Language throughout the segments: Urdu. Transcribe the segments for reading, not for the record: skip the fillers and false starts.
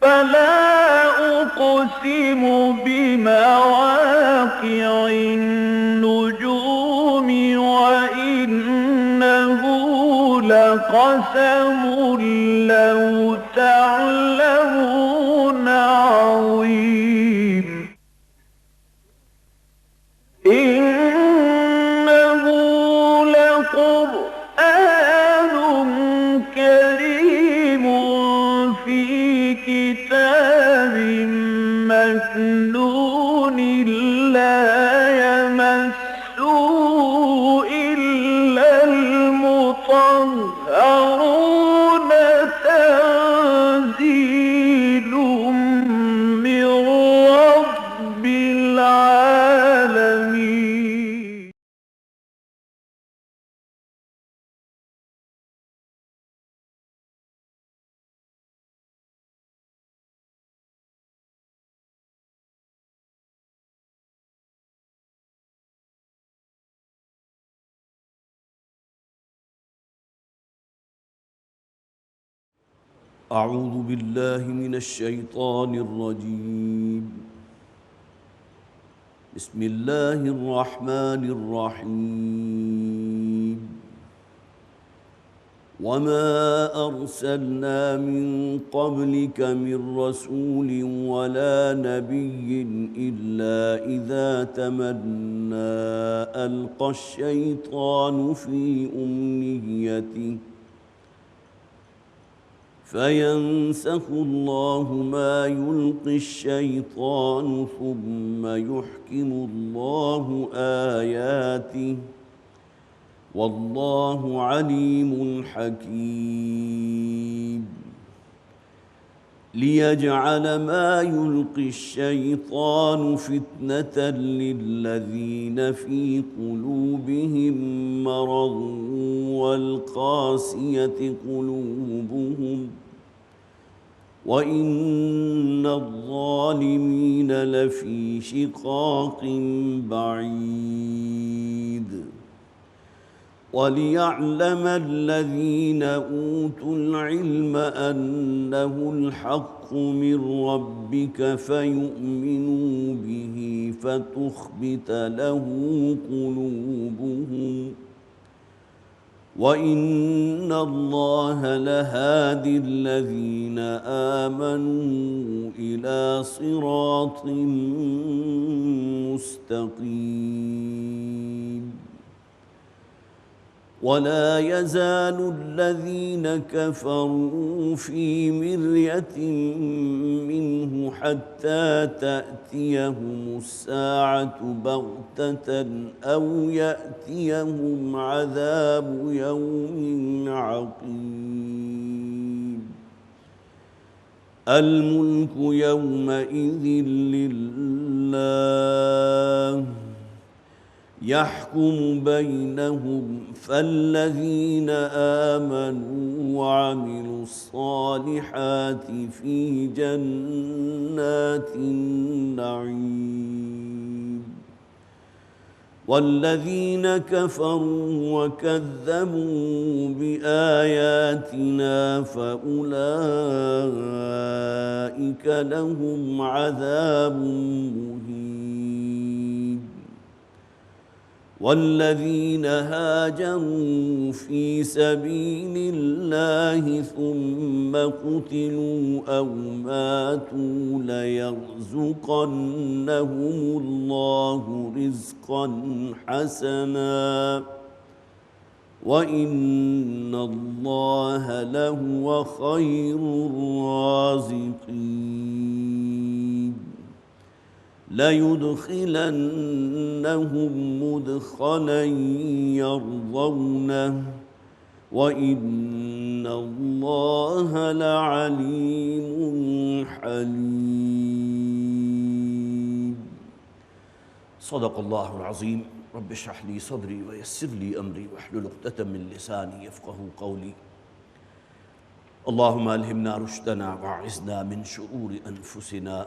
فلا أقسم بمواقع النجوم وإنه لقسم لو تعلمون عظيم إنه لقرآن كريم في كتاب مكنون لا يمسه إلا المطهرون تنزيل من رب العالمين أعوذ بالله من الشيطان الرجيم. بسم الله الرحمن الرحيم. وما أرسلنا من قبلك من رسول ولا نبي إلا إذا تمنى ألقى الشيطان في أمنيته فينسخ الله ما يلقي الشيطان ثم يحكم الله آياته والله عليم حكيم. ليجعل ما يلقي الشيطان فتنة للذين في قلوبهم مرض والقاسية قلوبهم وإن الظالمين لفي شقاق بعيد. وليعلم الذين أوتوا العلم أنه الحق من ربك فيؤمنوا به فتخبت له قلوبهم وإن الله لهادي الذين آمنوا إلى صراط مستقيم. ولا يزال الذين كفروا في مرية منه حتى تأتيهم الساعة بغتة أو يأتيهم عذاب يوم عقيم. الملك يومئذ لله يحكم بينهم فالذين آمنوا وعملوا الصالحات في جنات النعيم والذين كفروا وكذبوا بآياتنا فأولئك لهم عذاب مهين. والذين هاجروا في سبيل الله ثم قتلوا أو ماتوا ليرزقنهم الله رزقا حسنا وإن الله لهو خير الرازقين. ليدخلنهم مدخلا يرضونه وإن الله لعليم حليم. صدق الله العظيم. رب اشرح لي صدري ويسر لي أمري واحلل عقدة من لساني يفقهوا قولي. اللهم ألهمنا رشدنا وأعذنا من شرور أنفسنا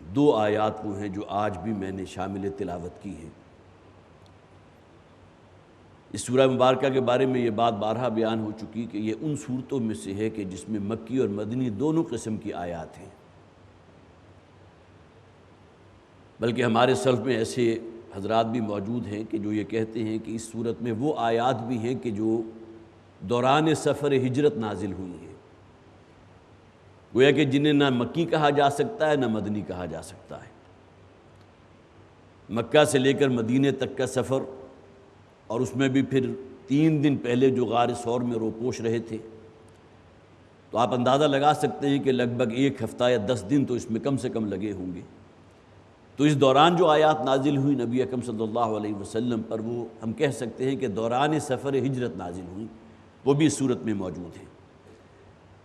دو آیات وہ ہیں جو آج بھی میں نے شامل تلاوت کی ہیں۔ اس سورہ مبارکہ کے بارے میں یہ بات بارہا بیان ہو چکی کہ یہ ان صورتوں میں سے ہے کہ جس میں مکی اور مدنی دونوں قسم کی آیات ہیں، بلکہ ہمارے سلف میں ایسے حضرات بھی موجود ہیں کہ جو یہ کہتے ہیں کہ اس صورت میں وہ آیات بھی ہیں کہ جو دوران سفر ہجرت نازل ہوئی ہیں، گویا کہ جنہیں نہ مکی کہا جا سکتا ہے نہ مدنی کہا جا سکتا ہے۔ مکہ سے لے کر مدینے تک کا سفر، اور اس میں بھی پھر 3 دن پہلے جو غار ثور میں روپوش رہے تھے، تو آپ اندازہ لگا سکتے ہیں کہ لگ بھگ 1 ہفتہ یا 10 دن تو اس میں کم سے کم لگے ہوں گے۔ تو اس دوران جو آیات نازل ہوئی نبی اکرم صلی اللہ علیہ وسلم پر، وہ ہم کہہ سکتے ہیں کہ دوران سفر ہجرت نازل ہوئی، وہ بھی اس صورت میں موجود ہیں۔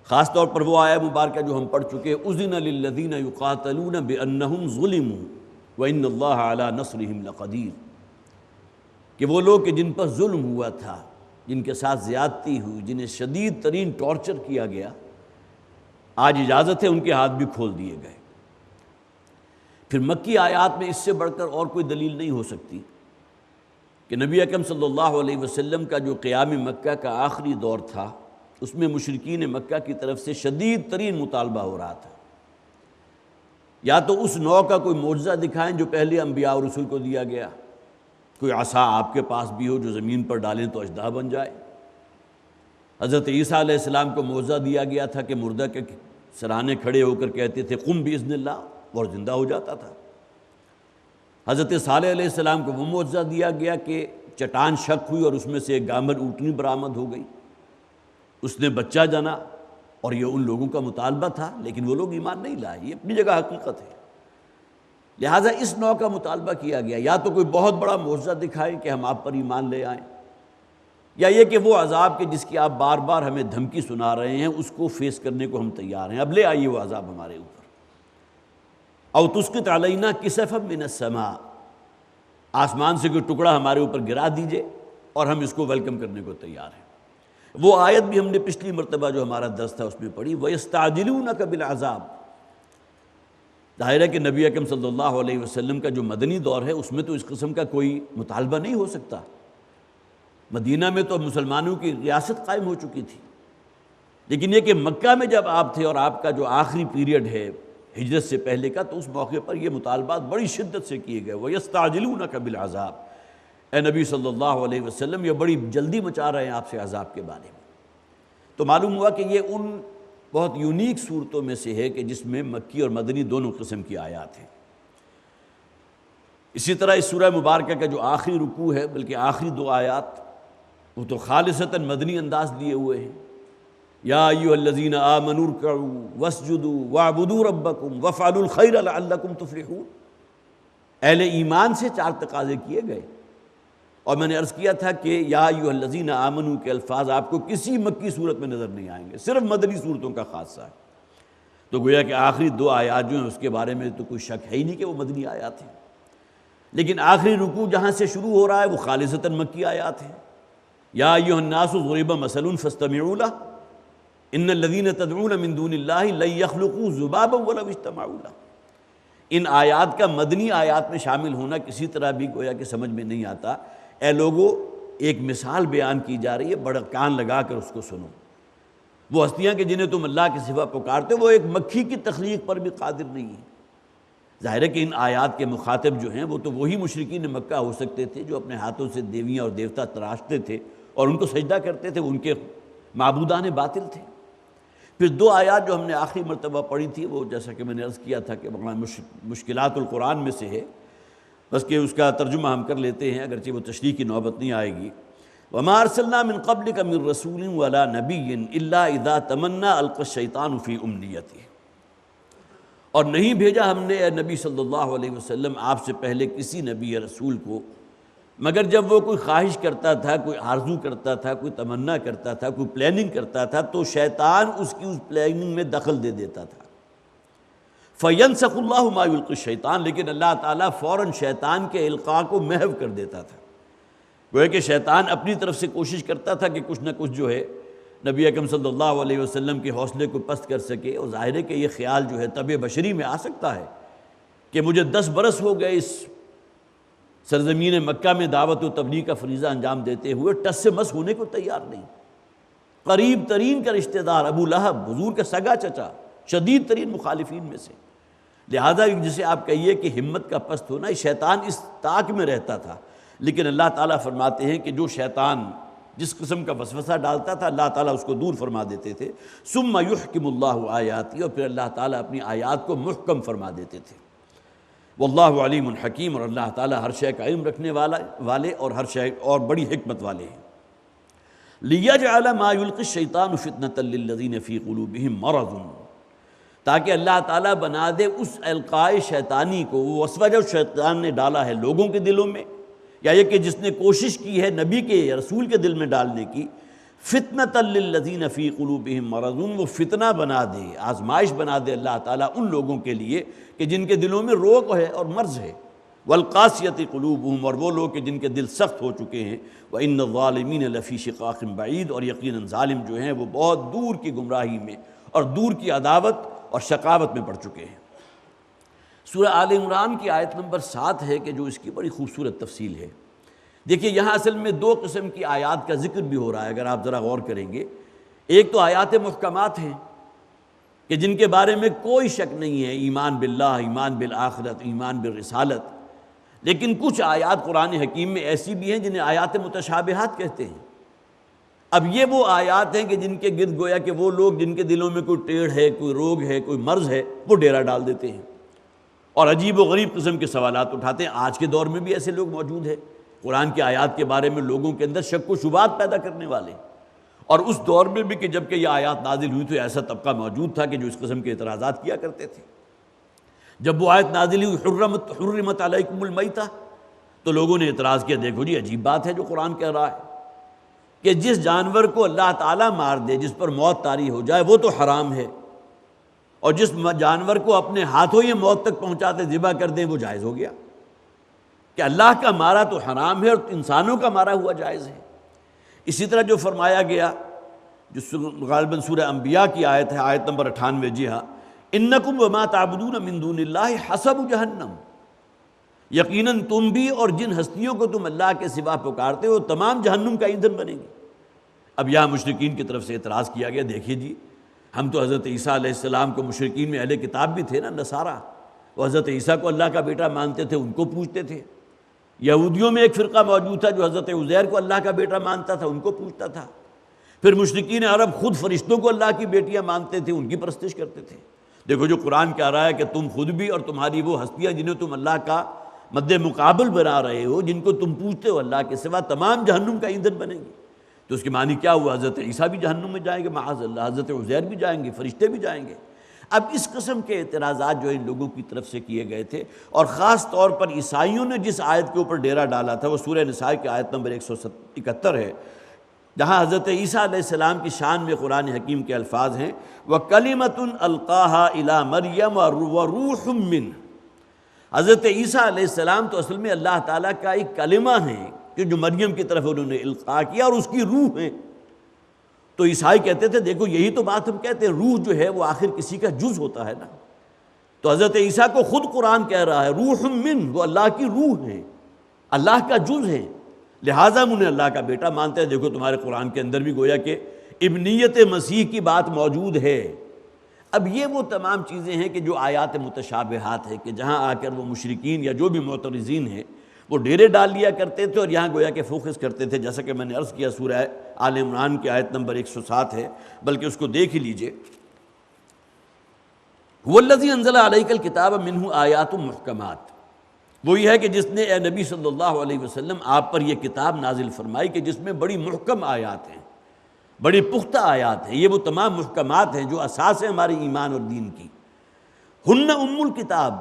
خاص طور پر وہ آیہ مبارکہ جو ہم پڑھ چکے، اذن للذین یقاتلون بانہم ظلموا وان اللہ علی نصرہم لقدیر، کہ وہ لوگ کہ جن پر ظلم ہوا تھا، جن کے ساتھ زیادتی ہوئی، جنہیں شدید ترین ٹارچر کیا گیا، آج اجازت ہے ان کے ہاتھ بھی کھول دیے گئے۔ پھر مکی آیات میں اس سے بڑھ کر اور کوئی دلیل نہیں ہو سکتی کہ نبی اکرم صلی اللہ علیہ وسلم کا جو قیام مکہ کا آخری دور تھا، اس میں مشرکین مکہ کی طرف سے شدید ترین مطالبہ ہو رہا تھا، یا تو اس نوع کا کوئی معجزہ دکھائیں جو پہلے انبیاء اور رسول کو دیا گیا، کوئی عصا آپ کے پاس بھی ہو جو زمین پر ڈالیں تو اژدہا بن جائے۔ حضرت عیسیٰ علیہ السلام کو معجزہ دیا گیا تھا کہ مردہ کے سرانے کھڑے ہو کر کہتے تھے قم باذن اللہ، اور زندہ ہو جاتا تھا۔ حضرت صالح علیہ السلام کو وہ معجزہ دیا گیا کہ چٹان شق ہوئی اور اس میں سے ایک گامر اونٹنی برآمد ہو گئی، اس نے بچہ جنا، اور یہ ان لوگوں کا مطالبہ تھا، لیکن وہ لوگ ایمان نہیں لائے، یہ اپنی جگہ حقیقت ہے۔ لہٰذا اس نوع کا مطالبہ کیا گیا، یا تو کوئی بہت بڑا معجزہ دکھائیں کہ ہم آپ پر ایمان لے آئیں، یا یہ کہ وہ عذاب کے جس کی آپ بار بار ہمیں دھمکی سنا رہے ہیں اس کو فیس کرنے کو ہم تیار ہیں، اب لے آئیے وہ عذاب ہمارے اوپر۔ او تسقط علینا کسفا من السماء، آسمان سے کوئی ٹکڑا ہمارے اوپر گرا دیجئے اور ہم اس کو ویلکم کرنے کو تیار ہیں۔ وہ آیت بھی ہم نے پچھلی مرتبہ جو ہمارا درس تھا اس میں پڑھی، وَيَسْتَعْجِلُونَكَ بِالْعَذَابِ۔ ظاہر ہے کہ نبی اکرم صلی اللہ علیہ وسلم کا جو مدنی دور ہے اس میں تو اس قسم کا کوئی مطالبہ نہیں ہو سکتا، مدینہ میں تو مسلمانوں کی ریاست قائم ہو چکی تھی، لیکن یہ کہ مکہ میں جب آپ تھے اور آپ کا جو آخری پیریڈ ہے ہجرت سے پہلے کا، تو اس موقع پر یہ مطالبات بڑی شدت سے کیے گئے، وَيَسْتَعْجِلُونَكَ بِالْعَذَابِ، اے نبی صلی اللہ علیہ وسلم یہ بڑی جلدی مچا رہے ہیں آپ سے عذاب کے بارے میں۔ تو معلوم ہوا کہ یہ ان بہت یونیک صورتوں میں سے ہے کہ جس میں مکی اور مدنی دونوں قسم کی آیات ہیں۔ اسی طرح اس سورہ مبارکہ کا جو آخری رکوع ہے، بلکہ آخری 2 آیات، وہ تو خالصتاً مدنی انداز لیے ہوئے ہیں۔ یا ایھا الذین آمنوا ارکعوا واسجدوا واعبدوا ربکم وافعلوا الخیر لعلکم تفلحون، اہل ایمان سے 4 تقاضے کیے گئے، اور میں نے عرض کیا تھا کہ یا ایھا الذین آمنوا کے الفاظ آپ کو کسی مکی صورت میں نظر نہیں آئیں گے، صرف مدنی صورتوں کا خاصہ ہے۔ تو گویا کہ آخری 2 آیات جو ہیں اس کے بارے میں تو کوئی شک ہے ہی نہیں کہ وہ مدنی آیات ہیں، لیکن آخری رکوع جہاں سے شروع ہو رہا ہے وہ خالصتاً مکی آیات ہیں۔ یا ایھا الناس ضرب مثل فاستمعوا لہ ان الذین تدعون من دون اللہ لن یخلقوا ذبابا ولو اجتمعوا لہ۔ ان آیات کا مدنی آیات میں شامل ہونا کسی طرح بھی گویا کہ سمجھ میں نہیں آتا۔ اے لوگو، ایک مثال بیان کی جا رہی ہے، بڑا کان لگا کر اس کو سنو۔ وہ ہستیاں کہ جنہیں تم اللہ کے سوا پکارتے وہ ایک مکھی کی تخلیق پر بھی قادر نہیں ہیں۔ ظاہر ہے کہ ان آیات کے مخاطب جو ہیں وہ تو وہی مشرکین مکہ ہو سکتے تھے جو اپنے ہاتھوں سے دیویاں اور دیوتا تراشتے تھے اور ان کو سجدہ کرتے تھے، ان کے معبودان باطل تھے۔ پھر 2 آیات جو ہم نے آخری مرتبہ پڑھی تھی، وہ جیسا کہ میں نے عرض کیا تھا کہ مشکلات القرآن میں سے ہے، بس کہ اس کا ترجمہ ہم کر لیتے ہیں، اگرچہ وہ تشریح کی نوبت نہیں آئے گی۔ وَمَا أَرْسَلْنَا مِن قَبْلِكَ مِن رَّسُولٍ وَلَا نَبِيٍّ إِلَّا إِذَا تَمَنَّىٰ أَلْقَى الشَّيْطَانُ فِي أُمْنِيَّتِهِ، اور نہیں بھیجا ہم نے اے نبی صلی اللہ علیہ وسلم آپ سے پہلے کسی نبی یا رسول کو مگر جب وہ کوئی خواہش کرتا تھا، کوئی آرزو کرتا تھا، کوئی تمنا کرتا تھا، کوئی پلاننگ کرتا تھا، تو شیطان اس کی اس پلاننگ میں دخل دے دیتا تھا۔ فَيَنْسَخُ اللَّهُ مَا يُلْقِي الشَّيْطَانُ، لیکن اللہ تعالیٰ فوراً شیطان کے القاء کو محو کر دیتا تھا۔ گویا کہ شیطان اپنی طرف سے کوشش کرتا تھا کہ کچھ نہ کچھ جو ہے نبی اکرم صلی اللہ علیہ وسلم کے حوصلے کو پست کر سکے، اور ظاہر ہے کہ یہ خیال جو ہے طبع بشری میں آ سکتا ہے کہ مجھے 10 برس ہو گئے اس سرزمین مکہ میں دعوت و تبلیغ کا فریضہ انجام دیتے ہوئے، ٹس سے مس ہونے کو تیار نہیں۔ قریب ترین کا رشتہ دار ابو لہب، حضور کا سگا چچا، شدید ترین مخالفین میں سے۔ لہذا جسے آپ کہیے کہ ہمت کا پست ہونا، شیطان اس طاق میں رہتا تھا، لیکن اللہ تعالیٰ فرماتے ہیں کہ جو شیطان جس قسم کا وسوسہ ڈالتا تھا اللہ تعالیٰ اس کو دور فرما دیتے تھے۔ ثم یحکم اللہ آیاتی، اور پھر اللہ تعالیٰ اپنی آیات کو محکم فرما دیتے تھے۔ واللہ علیم حکیم، اور اللہ تعالیٰ ہر شے کا علم رکھنے والے اور ہر شے اور بڑی حکمت والے ہیں۔ لیجعل ما یلقی الشیطان فتنۃ للذین فی قلوبہم مرض، تاکہ اللہ تعالیٰ بنا دے اس القائے شیطانی کو، وہ وسوسہ جو شیطان نے ڈالا ہے لوگوں کے دلوں میں، یا یہ کہ جس نے کوشش کی ہے نبی کے یا رسول کے دل میں ڈالنے کی، فتنۃ للذین فی قلوبہم مرض، وہ فتنہ بنا دے، آزمائش بنا دے اللہ تعالیٰ ان لوگوں کے لیے کہ جن کے دلوں میں روگ ہے اور مرض ہے، والقاسیۃ قلوبہم، اور وہ لوگ کہ جن کے دل سخت ہو چکے ہیں، وان الظالمین لفی شقاق بعید، اور یقیناً ظالم جو ہیں وہ بہت دور کی گمراہی میں اور دور کی عداوت اور شقاوت میں پڑ چکے ہیں۔ سورہ آل عمران کی آیت نمبر 7 ہے کہ جو اس کی بڑی خوبصورت تفصیل ہے۔ دیکھیے یہاں اصل میں 2 قسم کی آیات کا ذکر بھی ہو رہا ہے اگر آپ ذرا غور کریں گے۔ ایک تو آیات محکمات ہیں کہ جن کے بارے میں کوئی شک نہیں ہے، ایمان باللہ، ایمان بالآخرت، ایمان بالرسالت، لیکن کچھ آیات قرآن حکیم میں ایسی بھی ہیں جنہیں آیات متشابہات کہتے ہیں۔ اب یہ وہ آیات ہیں کہ جن کے گرد گویا کہ وہ لوگ جن کے دلوں میں کوئی ٹیڑھ ہے، کوئی روگ ہے، کوئی مرض ہے، وہ ڈیرا ڈال دیتے ہیں اور عجیب و غریب قسم کے سوالات اٹھاتے ہیں۔ آج کے دور میں بھی ایسے لوگ موجود ہیں قرآن کی آیات کے بارے میں لوگوں کے اندر شک و شبہات پیدا کرنے والے، اور اس دور میں بھی کہ جب کہ یہ آیات نازل ہوئی تو ایسا طبقہ موجود تھا کہ جو اس قسم کے اعتراضات کیا کرتے تھے۔ جب وہ آیت نازل ہوئی حرمت علیکم المیتہ، تو لوگوں نے اعتراض کیا، دیکھو جی عجیب بات ہے جو قرآن کہہ رہا ہے کہ جس جانور کو اللہ تعالیٰ مار دے، جس پر موت طاری ہو جائے، وہ تو حرام ہے، اور جس جانور کو اپنے ہاتھوں یہ موت تک پہنچاتے ذبح کر دیں وہ جائز ہو گیا، کہ اللہ کا مارا تو حرام ہے اور انسانوں کا مارا ہوا جائز ہے۔ اسی طرح جو فرمایا گیا جو غالباً سورہ انبیاء کی آیت ہے، آیت نمبر 98، جی ہاں، انکم وما تعبدون من دون اللہ حسب جہنم، یقیناً تم بھی اور جن ہستیوں کو تم اللہ کے سوا پکارتے ہو تمام جہنم کا ایندھن بنیں گے۔ اب یہاں مشرکین کی طرف سے اعتراض کیا گیا، دیکھیے جی ہم تو حضرت عیسیٰ علیہ السلام کو، مشرکین میں اہل کتاب بھی تھے نا نصارہ، وہ حضرت عیسیٰ کو اللہ کا بیٹا مانتے تھے، ان کو پوجتے تھے۔ یہودیوں میں ایک فرقہ موجود تھا جو حضرت عزیر کو اللہ کا بیٹا مانتا تھا، ان کو پوجتا تھا۔ پھر مشرکین عرب خود فرشتوں کو اللہ کی بیٹیاں مانتے تھے، ان کی پرستش کرتے تھے۔ دیکھو جو قرآن کہہ رہا ہے کہ تم خود بھی اور تمہاری وہ ہستیاں جنہیں تم اللہ کا مد مقابل بنا رہے ہو، جن کو تم پوجتے ہو اللہ کے سوا، تمام جہنم کا ایندھن بنیں گے۔ تو اس کے معنی کیا ہوا؟ حضرت عیسیٰ بھی جہنم میں جائیں گے معاذ اللہ، حضرت عزیر بھی جائیں گے، فرشتے بھی جائیں گے۔ اب اس قسم کے اعتراضات جو ان لوگوں کی طرف سے کیے گئے تھے، اور خاص طور پر عیسائیوں نے جس آیت کے اوپر ڈیرا ڈالا تھا وہ سورہ نساء کی آیت نمبر 171 ہے، جہاں حضرت عیسیٰ علیہ السلام کی شان میں قرآن حکیم کے الفاظ ہیں وَكَلِمَةٌ أَلْقَاهَا إِلَىٰ مَرْيَمَ وَرُوحٌ مِّنْهُ۔ حضرت عیسیٰ علیہ السلام تو اصل میں اللہ تعالیٰ کا ایک کلمہ ہے کہ جو مریم کی طرف انہوں نے القاء کیا، اور اس کی روح ہے۔ تو عیسائی کہتے تھے دیکھو یہی تو بات ہم کہتے ہیں، روح جو ہے وہ آخر کسی کا جز ہوتا ہے نا۔ تو حضرت عیسیٰ کو خود قرآن کہہ رہا ہے روح من، وہ اللہ کی روح ہے، اللہ کا جز ہے، لہٰذا انہیں اللہ کا بیٹا مانتے ہیں۔ دیکھو تمہارے قرآن کے اندر بھی گویا کہ ابنیت مسیح کی بات موجود ہے۔ اب یہ وہ تمام چیزیں ہیں کہ جو آیات متشابہات ہیں، کہ جہاں آ کر وہ مشرکین یا جو بھی معترضین ہیں وہ ڈیرے ڈال لیا کرتے تھے، اور یہاں گویا کہ فوکس کرتے تھے، جیسا کہ میں نے عرض کیا سورہ آل عمران کی آیت نمبر 107 ہے، بلکہ اس کو دیکھ ہی لیجئے۔ وَالَّذِي أَنزَلَ عَلَيْكَ الْكِتَابَ مِنْهُ آیَاتٌ مُحْکَمَاتٌ، وہی ہے کہ جس نے اے نبی صلی اللہ علیہ وسلم آپ پر یہ کتاب نازل فرمائی کہ جس میں بڑی محکم آیات ہیں، بڑی پختہ آیات ہیں۔ یہ وہ تمام محکمات ہیں جو اساس ہیں ہمارے ایمان اور دین کی۔ ہن ام الکتاب،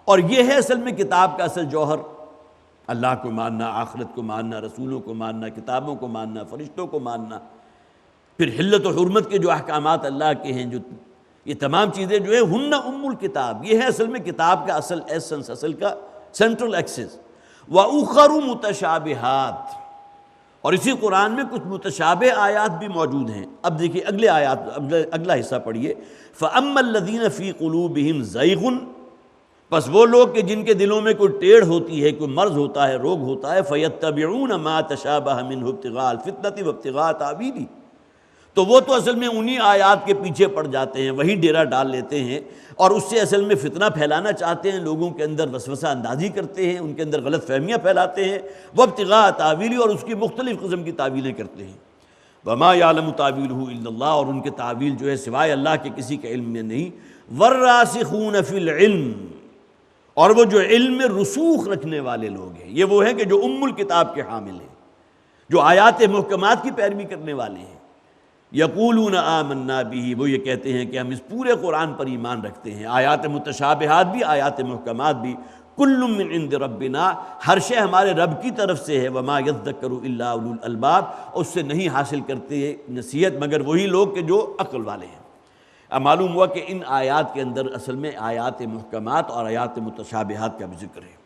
اور یہ ہے اصل میں کتاب کا اصل جوہر، اللہ کو ماننا، آخرت کو ماننا، رسولوں کو ماننا، کتابوں کو ماننا، فرشتوں کو ماننا، پھر حلت و حرمت کے جو احکامات اللہ کے ہیں، جو یہ تمام چیزیں جو ہیں ہن ام الکتاب، یہ ہے اصل میں کتاب کا اصل ایسنس، اصل کا سینٹرل ایکسس۔ وَأُخَرُ مُتَشَابِهَاتٌ، اور اسی قرآن میں کچھ متشابہ آیات بھی موجود ہیں۔ اب دیکھیے اگلے آیات، اگلا حصہ پڑھیے۔ فَأَمَّا الَّذِينَ فِي قُلُوبِهِمْ زَيْغٌ، پس وہ لوگ کہ جن کے دلوں میں کوئی ٹیڑھ ہوتی ہے، کوئی مرض ہوتا ہے، روگ ہوتا ہے، فَيَتَّبِعُونَ مَا تَشَابَهَ مِنْهُ ابْتِغَاءَ الْفِتْنَةِ وَابْتِغَاءَ تَأْوِيلِهِ، تو وہ تو اصل میں انہی آیات کے پیچھے پڑ جاتے ہیں، وہی ڈیرا ڈال لیتے ہیں اور اس سے اصل میں فتنہ پھیلانا چاہتے ہیں، لوگوں کے اندر وسوسہ اندازی کرتے ہیں، ان کے اندر غلط فہمیاں پھیلاتے ہیں، وَابْتِغَاءَ تَأْوِيلِهِ، اور اس کی مختلف قسم کی تعویلیں کرتے ہیں، وَمَا يَعْلَمُ تَأْوِيلَهُ إِلَّا اللَّهُ، اور ان کے تعویل جو ہے سوائے اللہ کے کسی کے علم میں نہیں، وَالرَّاسِخُونَ فِي الْعِلْمِ، اور وہ جو علم میں رسوخ رکھنے والے لوگ ہیں، یہ وہ ہیں کہ جو ام الکتاب کے حامل ہیں، جو آیات محکمات کی پیروی کرنے والے ہیں، یقولون آمنا بہ، وہ یہ کہتے ہیں کہ ہم اس پورے قرآن پر ایمان رکھتے ہیں، آیات متشابہات بھی، آیات محکمات بھی، کل من عند ربنا، ہر شے ہمارے رب کی طرف سے ہے، وما یذکر الا اولو الالباب، اس سے نہیں حاصل کرتے نصیحت مگر وہی لوگ کہ جو عقل والے ہیں۔ اب معلوم ہوا کہ ان آیات کے اندر اصل میں آیات محکمات اور آیات متشابہات کا بھی ذکر ہے۔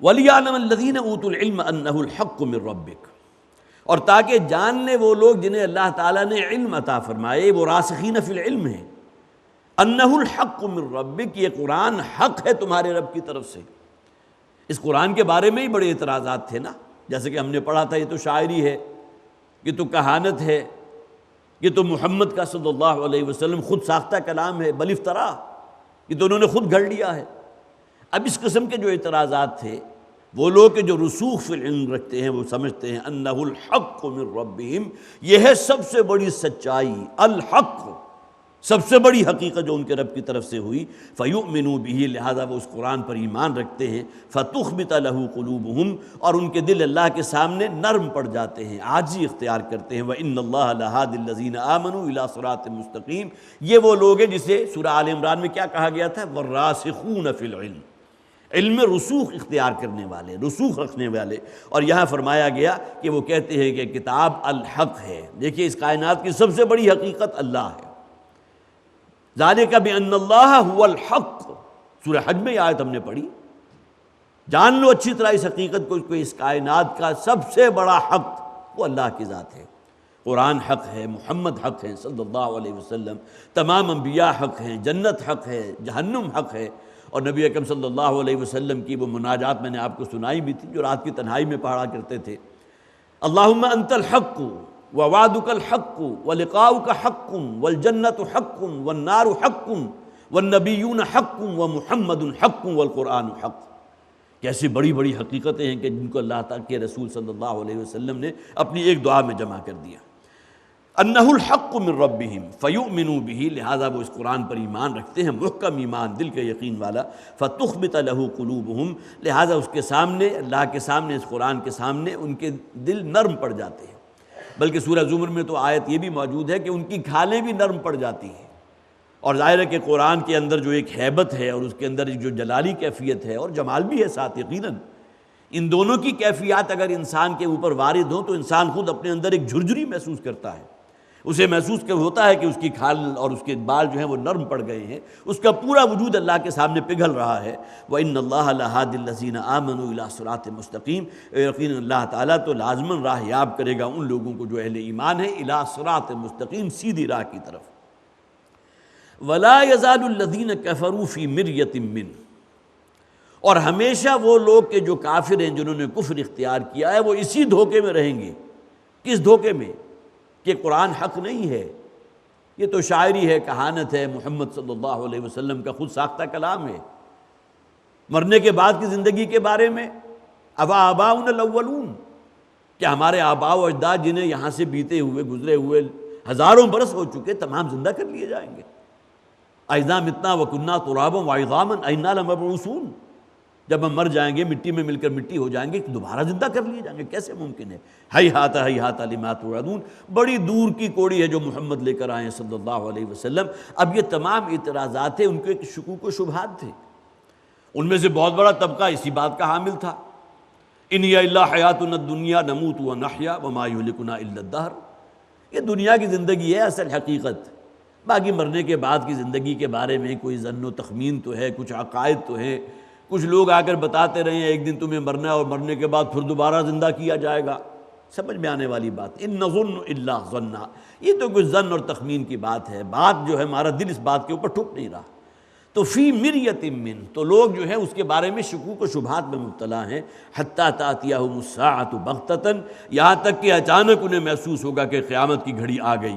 وَلِيَعْلَمَ الَّذِينَ أُوتُوا الْعِلْمَ أَنَّهُ الْحَقُّ مِنْ رَبِّكَ، اور تاکہ جان لے وہ لوگ جنہیں اللہ تعالیٰ نے علم عطا فرمائے، وہ راسخین فی العلم ہیں، انہ الحق من ربک، یہ قرآن حق ہے تمہارے رب کی طرف سے۔ اس قرآن کے بارے میں ہی بڑے اعتراضات تھے نا، جیسے کہ ہم نے پڑھا تھا یہ تو شاعری ہے، یہ تو کہانت ہے، یہ تو محمد کا صلی اللہ علیہ وسلم خود ساختہ کلام ہے، بل افطرا، یہ تو انہوں نے خود گھڑ لیا ہے۔ اب اس قسم کے جو اعتراضات تھے، وہ لوگ کہ جو رسوخ فی العلم رکھتے ہیں وہ سمجھتے ہیں انہ الحق من ربہم، یہ ہے سب سے بڑی سچائی، الحق، سب سے بڑی حقیقت جو ان کے رب کی طرف سے ہوئی، فیؤمنوا بہ، لہذا وہ اس قرآن پر ایمان رکھتے ہیں، فتخبت لہ قلوبہم، اور ان کے دل اللہ کے سامنے نرم پڑ جاتے ہیں، عاجزی اختیار کرتے ہیں، وان اللہ لہادی الذین آمنوا الی صراط مستقیم، یہ وہ لوگ ہیں جسے سورہ آل عمران میں کیا کہا گیا تھا، والراسخون فی العلم، علم میں رسوخ اختیار کرنے والے، رسوخ رکھنے والے، اور یہاں فرمایا گیا کہ وہ کہتے ہیں کہ کتاب الحق ہے۔ دیکھیے اس کائنات کی سب سے بڑی حقیقت اللہ ہے، ذالک بان اللہ هو الحق، سورہ حج میں یہ آیت ہم نے پڑھی، جان لو اچھی طرح اس حقیقت کو کہ اس کائنات کا سب سے بڑا حق وہ اللہ کی ذات ہے۔ قرآن حق ہے، محمد حق ہے صلی اللہ علیہ وسلم، تمام انبیاء حق ہیں، جنت حق ہے، جہنم حق ہے، اور نبی اکرم صلی اللہ علیہ وسلم کی وہ مناجات میں نے آپ کو سنائی بھی تھی جو رات کی تنہائی میں پڑھا کرتے تھے، اللہم انت الحق ووعدک الحق ولقاؤک حق والجنت حق والنار حق والنبیون حق ومحمد حق والقرآن حق۔ کیسی بڑی بڑی حقیقتیں ہیں کہ جن کو اللہ تعالیٰ کے رسول صلی اللہ علیہ وسلم نے اپنی ایک دعا میں جمع کر دیا۔ انہ الحق من ربہم فیؤمنوا بہ، لہذا وہ اس قرآن پر ایمان رکھتے ہیں، محکم ایمان، دل کے یقین والا، فتخبت لہ قلوبہم، لہذا اس کے سامنے، اللہ کے سامنے، اس قرآن کے سامنے ان کے دل نرم پڑ جاتے ہیں۔ بلکہ سورہ زمر میں تو آیت یہ بھی موجود ہے کہ ان کی کھالیں بھی نرم پڑ جاتی ہیں، اور ظاہر ہے کہ قرآن کے اندر جو ایک ہیبت ہے اور اس کے اندر جو جلالی کیفیت ہے اور جمال بھی ہے ساتھ، یقیناً ان دونوں کی کیفیات اگر انسان کے اوپر وارد ہوں تو انسان خود اپنے اندر ایک جھرجھری محسوس کرتا ہے، اسے محسوس ہوتا ہے کہ اس کی کھال اور اس کے بال جو ہیں وہ نرم پڑ گئے ہیں، اس کا پورا وجود اللہ کے سامنے پگھل رہا ہے۔ وَإِنَّ اللَّهَ لَهَادِ الَّذِينَ آمَنُوا إِلَىٰ صِرَاطٍ مُسْتَقِيمٍ، یقیناً اللہ تعالیٰ تو لازماً راہ یاب کرے گا ان لوگوں کو جو اہل ایمان ہیں، اِلیٰ صِرَاطٍ مستقیم، سیدھی راہ کی طرف۔ وَلَا يَزَالُ الَّذِينَ كَفَرُوا فِي مِرْيَةٍ مِّنْهُ، اور ہمیشہ وہ لوگ کہ جو کافر ہیں، جنہوں نے کفر اختیار کیا ہے، وہ اسی دھوکے میں رہیں گے۔ کس دھوکے میں؟ کہ قرآن حق نہیں ہے، یہ تو شاعری ہے، کہانت ہے، محمد صلی اللہ علیہ وسلم کا خود ساختہ کلام ہے۔ مرنے کے بعد کی زندگی کے بارے میں اَوَا آبَاؤُنَا الْأَوَّلُونَ، کیا ہمارے آباء و اجداد جنہیں یہاں سے بیتے ہوئے گزرے ہوئے ہزاروں برس ہو چکے، تمام زندہ کر لیے جائیں گے؟ أَإِذَا مِتْنَا وَكُنَّا تُرَابًا وَعِظَامًا أَإِنَّا لَمَبْعُوثُونَ، جب ہم مر جائیں گے، مٹی میں مل کر مٹی ہو جائیں گے، دوبارہ زندہ کر لیے جائیں گے؟ کیسے ممکن ہے؟ ہیہات لما توعدون، بڑی دور کی کوڑی ہے جو محمد لے کر آئے ہیں صلی اللہ علیہ وسلم۔ اب یہ تمام اعتراضات تھے، ان کے شکوک و شبہات تھے، ان میں سے بہت بڑا طبقہ اسی بات کا حامل تھا، ان ہی الا حیاتنا الدنیا نموت ونحیا وما یہلکنا الا الدہر، یہ دنیا کی زندگی ہے اصل حقیقت، باقی مرنے کے بعد کی زندگی کے بارے میں کوئی ظن و تخمین تو ہے، کچھ عقائد تو ہے، کچھ لوگ آ کر بتاتے رہے ہیں ایک دن تمہیں مرنا ہے اور مرنے کے بعد پھر دوبارہ زندہ کیا جائے گا، سمجھ میں آنے والی بات، ان نظن الا ظنا، یہ تو کوئی ظن اور تخمین کی بات ہے، بات جو ہے ہمارا دل اس بات کے اوپر ٹھک نہیں رہا۔ تو فی مریۃ من، تو لوگ جو ہیں اس کے بارے میں شکوک و شبہات میں مبتلا ہیں، حتی تأتیہم الساعۃ بغتۃ، یہاں تک کہ اچانک انہیں محسوس ہوگا کہ قیامت کی گھڑی آ گئی،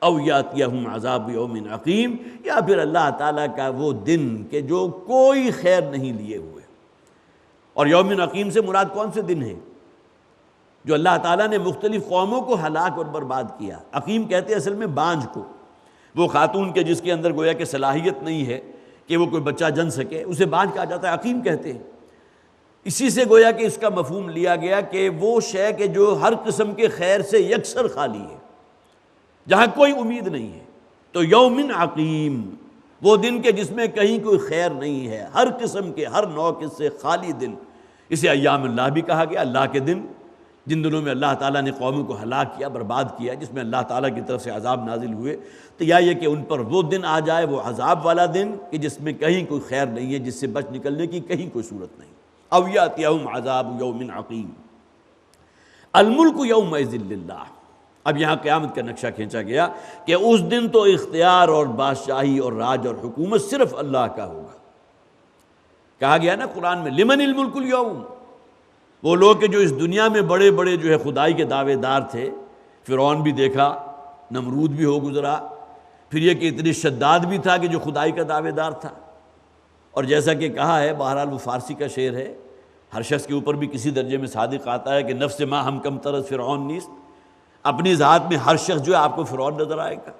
او یاتیہم عذاب یوم عقیم، یا پھر اللہ تعالیٰ کا وہ دن کہ جو کوئی خیر نہیں لیے ہوئے۔ اور یوم عقیم سے مراد کون سے دن ہیں؟ جو اللہ تعالیٰ نے مختلف قوموں کو ہلاک اور برباد کیا۔ عقیم کہتے ہیں اصل میں بانجھ کو، وہ خاتون کے جس کے اندر گویا کہ صلاحیت نہیں ہے کہ وہ کوئی بچہ جن سکے، اسے بانجھ کہا جاتا ہے، عقیم کہتے ہیں۔ اسی سے گویا کہ اس کا مفہوم لیا گیا کہ وہ شے کہ جو ہر قسم کے خیر سے یکسر خالی ہے، جہاں کوئی امید نہیں ہے۔ تو یوم عقیم، وہ دن کہ جس میں کہیں کوئی خیر نہیں ہے، ہر قسم کے ہر نوع کے سے خالی دن، اسے ایام اللہ بھی کہا گیا، اللہ کے دن، جن دنوں میں اللہ تعالیٰ نے قوموں کو ہلاک کیا، برباد کیا، جس میں اللہ تعالیٰ کی طرف سے عذاب نازل ہوئے۔ تو یا یہ کہ ان پر وہ دن آ جائے، وہ عذاب والا دن کہ جس میں کہیں کوئی خیر نہیں ہے، جس سے بچ نکلنے کی کہیں کوئی صورت نہیں۔ او یاتیہم عذاب یوم عقیم، الملک یومئذ للہ۔ اب یہاں قیامت کا نقشہ کھینچا گیا کہ اس دن تو اختیار اور بادشاہی اور راج اور حکومت صرف اللہ کا ہوگا۔ کہا گیا نا قرآن میں لمن الملک اليوم، وہ لوگ کہ جو اس دنیا میں بڑے بڑے جو ہے خدائی کے دعوے دار تھے، فرعون بھی دیکھا، نمرود بھی ہو گزرا، پھر یہ کہ اتنی شداد بھی تھا کہ جو خدائی کا دعوے دار تھا۔ اور جیسا کہ کہا ہے، بہرحال وہ فارسی کا شعر ہے، ہر شخص کے اوپر بھی کسی درجے میں صادق آتا ہے کہ نفس ما ہم کم طرز فرعون نیست، اپنی ذات میں ہر شخص جو ہے آپ کو فرعون نظر آئے گا۔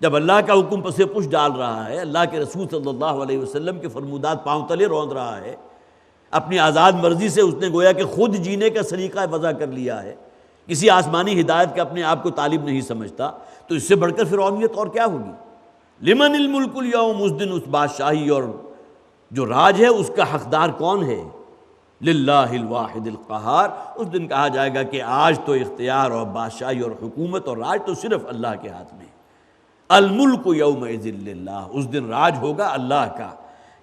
جب اللہ کا حکم پس پش ڈال رہا ہے، اللہ کے رسول صلی اللہ علیہ وسلم کے فرمودات پاؤں تلے روند رہا ہے، اپنی آزاد مرضی سے اس نے گویا کہ خود جینے کا سلیقہ وضع کر لیا ہے، کسی آسمانی ہدایت کا اپنے آپ کو طالب نہیں سمجھتا، تو اس سے بڑھ کر فرعونیت اور کیا ہوگی؟ لمن الملک اليوم، اس دن اس بادشاہی اور جو راج ہے اس کا حقدار کون ہے؟ للہ الواحد القہار، اس دن کہا جائے گا کہ آج تو اختیار اور بادشاہی اور حکومت اور راج تو صرف اللہ کے ہاتھ میں۔ الملک یومئذ للہ، اس دن راج ہوگا اللہ کا،